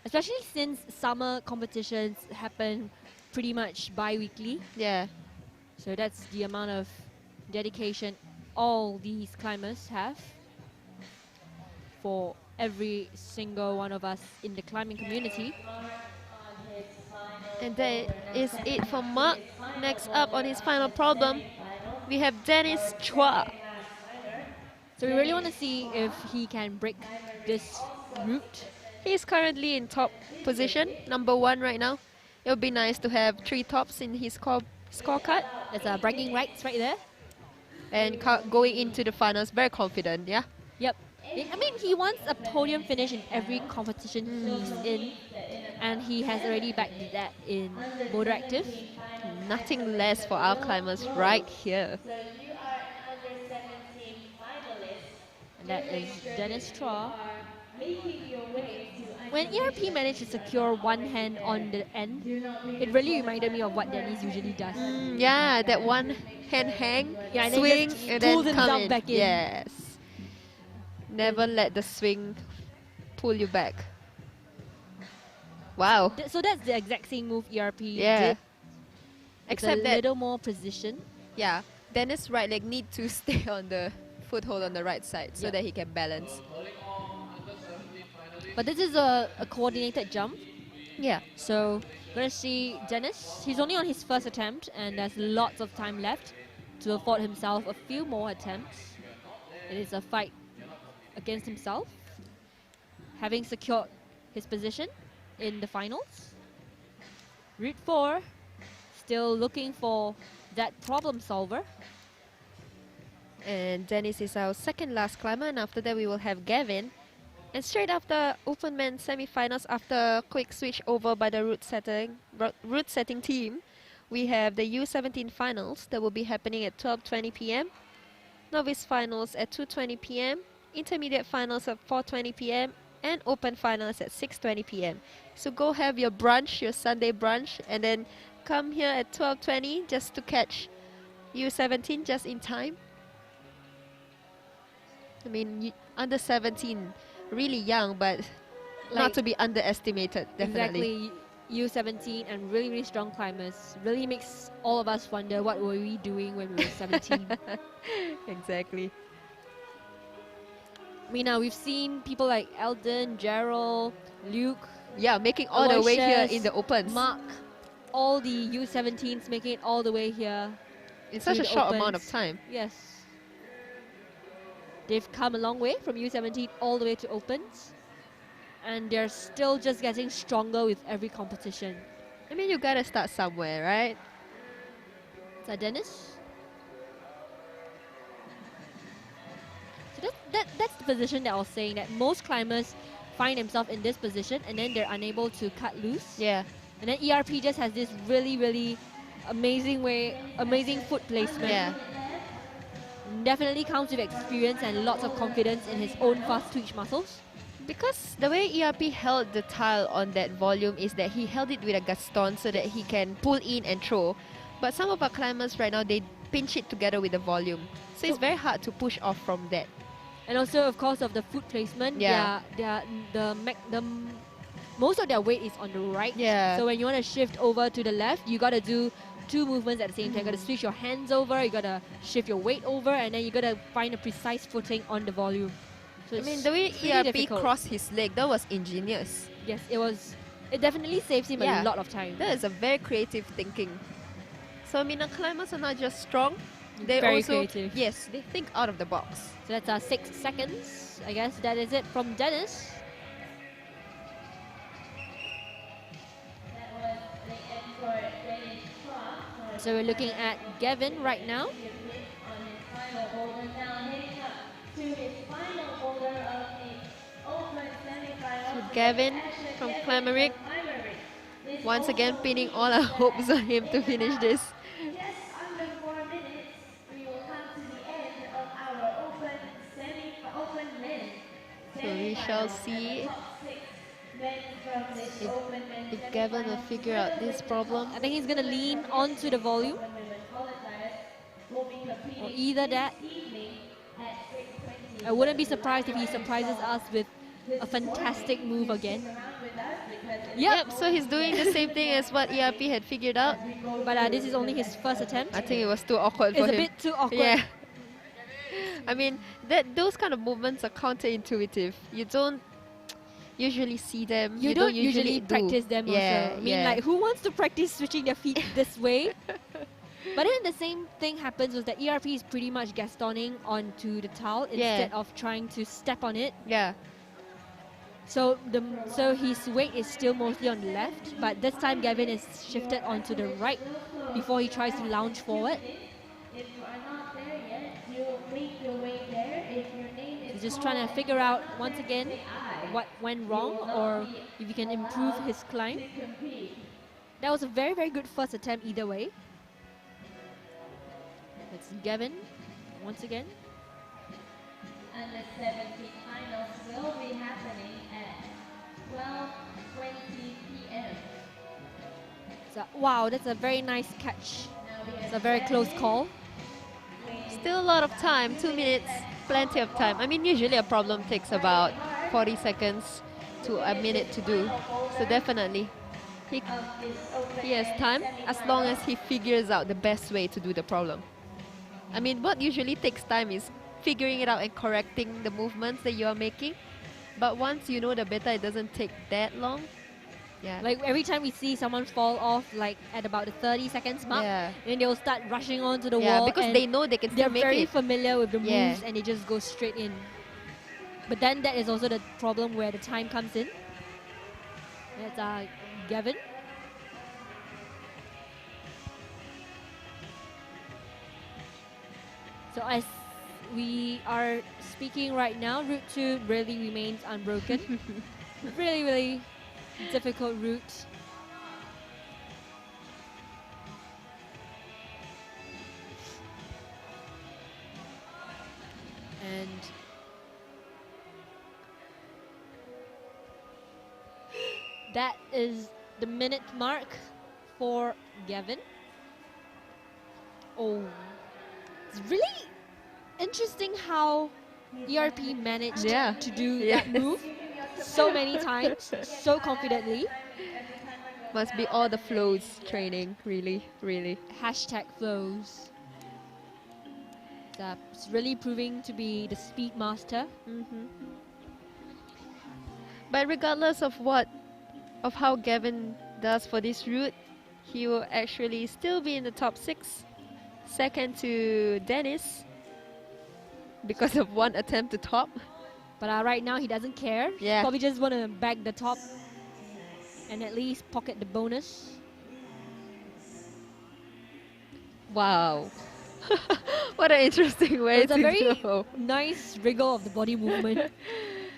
Especially since summer competitions happen pretty much bi-weekly. Yeah. So that's the amount of dedication all these climbers have for every single one of us in the climbing community. And that is it for Mark. Next up on his final problem, we have Dennis Chua. So we really want to see if he can break this route. He's currently in top position, number 1 right now. It would be nice to have 3 tops in his scorecard. There's a bragging rights right there. And going into the finals, very confident, yeah? Yep. I mean, he wants a podium finish in every competition he's in. And he has already backed that in Boulder Active. Nothing less for our climbers right here. So you are an under 17 finalist. And that is Dennis Chua. Making your way to When ERP managed to secure one hand on the end, it really reminded me of what Dennis usually does. Yeah, that one hand hang, Yeah, and then swing, just and then pulls come himself in. back in. Yes. Never let the swing pull you back. Wow. So that's the exact same move ERP Yeah. did. Except a that, little more precision. yeah, Dennis' right leg need to stay on the foothold on the right side so that he can balance. But this is a coordinated jump. Yeah. So we're gonna see Dennis. He's only on his first attempt and there's lots of time left to afford himself a few more attempts. It is a fight against himself, having secured his position in the finals. Route 4, still looking for that problem solver. And Dennis is our second last climber, and after that we will have Gavin. And straight after open men semi-finals, after a quick switch over by the route setting team, we have the U17 Finals that will be happening at 12:20 p.m. Novice Finals at 2:20 p.m. Intermediate Finals at 4:20 p.m. and Open Finals at 6:20 p.m. So go have your brunch, your Sunday brunch, and then come here at 12:20 just to catch U17 just in time. I mean, under 17, really young, but not to be underestimated, definitely. Exactly. U17 and really, really strong climbers. Really makes all of us wonder what were we doing when we were 17. Exactly. I mean, now we've seen people like Eldon, Gerald, Luke. Yeah, making all the way here Aloysius, in the opens. Mark, all the U17s making it all the way here. In such to a the short amount opens. of time. Yes. They've come a long way from U17 all the way to opens. And they're still just getting stronger with every competition. I mean, you gotta start somewhere, right? Is that Dennis? So that's the position that I was saying, that most climbers find themselves in this position and then they're unable to cut loose. Yeah. And then ERP just has this really, really amazing foot placement. Yeah. Definitely comes with experience and lots of confidence in his own fast twitch muscles. Because the way ERP held the tile on that volume is that he held it with a gaston so that he can pull in and throw. But some of our climbers right now, they pinch it together with the volume. So it's very hard to push off from that. And also, of course, of the foot placement, Yeah. most of their weight is on the right. Yeah. So when you want to shift over to the left, you got to do two movements at the same time. You got to switch your hands over, you got to shift your weight over, and then you got to find a precise footing on the volume. So I mean, the way it's really ERP difficult. crossed his leg, that was ingenious. Yes, it was. It definitely saves him a lot of time. That is a very creative thinking. So I mean, the climbers are not just strong, they Very also creative. Yes, they think out of the box. So that's 6 seconds. I guess that is it from Dennis. That was the end for Danish Cross. So we're looking at Gavin right now. On his final boulder, now heading up to his final boulder of the Open semifinals. So Gavin from Clameric, once again pinning all our hopes on him to finish this. Just under 4 minutes, we will come to the end of our Open men. So we shall see if Gavin will figure out this problem. I think he's going to lean onto the volume. Or either that. I wouldn't be surprised if he surprises us with a fantastic move again. Yep, so he's doing the same thing as what ERP had figured out. But this is only his first attempt. I think it was too awkward for It's him. a bit too awkward. Yeah. I mean, those kind of movements are counterintuitive. You don't usually see them. You don't usually do. practice them also. I mean, like, who wants to practice switching their feet this way? But then the same thing happens was that ERP is pretty much Gastoning onto the towel instead of trying to step on it. Yeah. So his weight is still mostly on the left, but this time Gavin is shifted onto the right before he tries to lounge forward. If you are not there yet, you will make your way there. If your name is He's just trying to figure out once again what went wrong or if he can improve his climb. That was a very, very good first attempt either way. It's Gavin once again. And the 17 finals will be happening at 12:20 p.m. So, wow, that's a very nice catch. It's a very close call. Still a lot of time, 2 minutes, plenty of time. I mean, usually a problem takes about 40 seconds to a minute to do. So definitely, he has time as long as he figures out the best way to do the problem. I mean, what usually takes time is figuring it out and correcting the movements that you are making. But once you know the better, it doesn't take that long. Yeah. Like every time we see someone fall off, like at about the 30 seconds mark, then they'll start rushing onto the wall. Because they know they can still make it. They're very familiar with the moves and they just go straight in. But then that is also the problem where the time comes in. That's Gavin. So as we are speaking right now, Route 2 really remains unbroken. Really, really difficult route. And that is the minute mark for Gavin. Oh, it's really interesting how ERP managed to do that move so many times, so confidently. Must be all the flows training, really, really. Hashtag flows. It's really proving to be the speed master. But regardless of how Gavin does for this route, he will actually still be in the top 6, second to Dennis, because of one attempt to top. But right now he doesn't care. Yeah. Probably just want to bag the top and at least pocket the bonus. Wow. What an interesting way It's to a very go. nice wriggle of the body movement.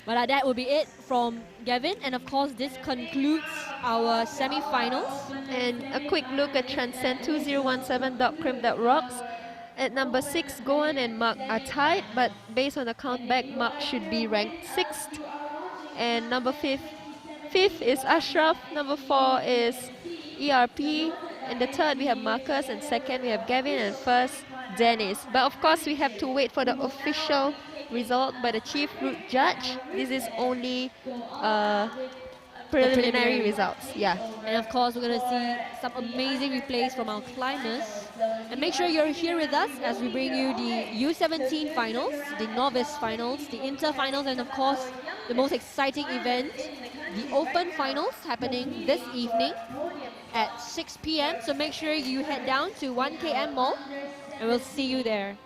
But that will be it from Gavin. And of course, this concludes our semi-finals. And a quick look at Transend 2017.crim.rocks. At number 6, Goan and Mark are tied, but based on the count back, Mark should be ranked 6th. And number 5th is Ashraf, number 4 is ERP, and the 3rd we have Marcus, and 2nd we have Gavin, and 1st Dennis. But of course we have to wait for the official result by the chief route judge. This is only preliminary results. Yeah. And of course, we're going to see some amazing replays from our climbers. And make sure you're here with us as we bring you the U17 Finals, the Novice Finals, the Inter Finals, and of course, the most exciting event, the Open Finals, happening this evening at 6 p.m. So make sure you head down to 1KM Mall, and we'll see you there.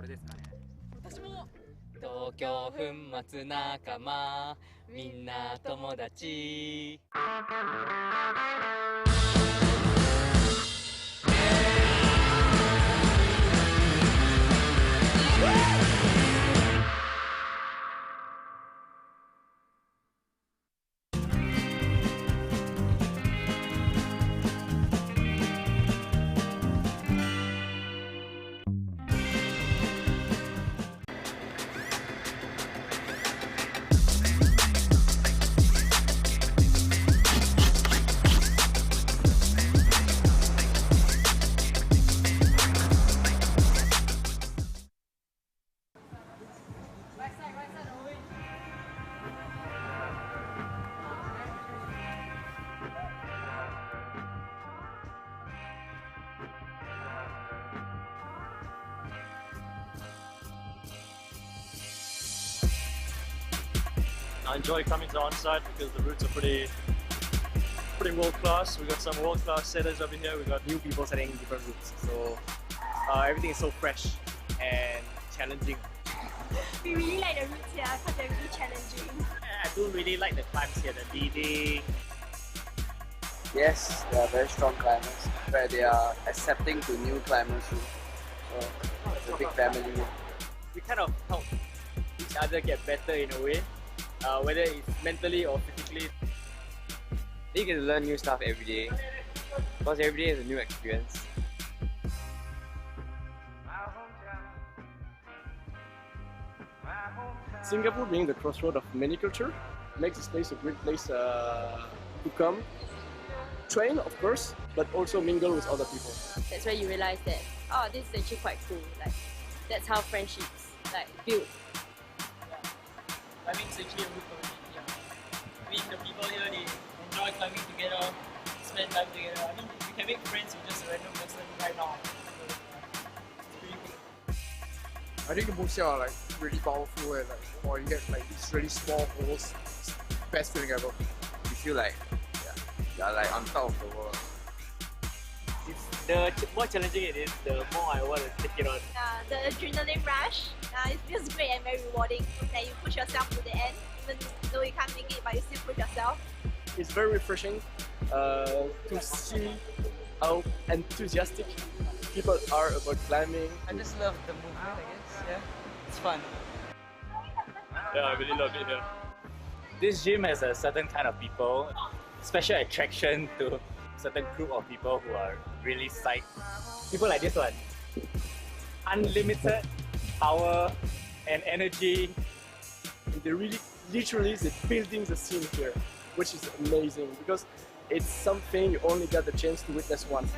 れですかね。私も東京粉末仲間みんな友達。I enjoy coming to onsite because the routes are pretty world class. We've got some world class setters over here. We've got New people setting different routes, so everything is so fresh and challenging. We really like the routes here because they're really challenging. I do really like the climbs here, the leading. Yes, they are very strong climbers, where they are accepting to new climbers too. So it's a big family. We kind of help each other get better in a way, whether it's mentally or physically. You get to learn new stuff every day, because every day is a new experience. Singapore being the crossroad of many culture makes this place a great place to come, train of course, but also mingle with other people. That's where you realize that, oh, this is actually quite cool. Like, that's how friendships build. Climbing is actually a good community. I mean, the people here, they enjoy climbing together, spend time together. I mean, you can make friends with just a random person right now. So, it's pretty good. I think the moves here are like really powerful and or you get like these really small holes. Best feeling ever. You feel like you're like on top of the world. The more challenging it is, the more I want to take it on. The adrenaline rush, it feels great and very rewarding. That you push yourself to the end, even though you can't make it, but you still push yourself. It's very refreshing to see how enthusiastic people are about climbing. I just love the movement, I guess. Yeah, it's fun. Yeah, I really love it here. This gym has a certain kind of people, special attraction to certain group of people who are really psyched. People like this one. Unlimited power and energy. And they really, literally, they're building the scene here, which is amazing because it's something you only get the chance to witness once.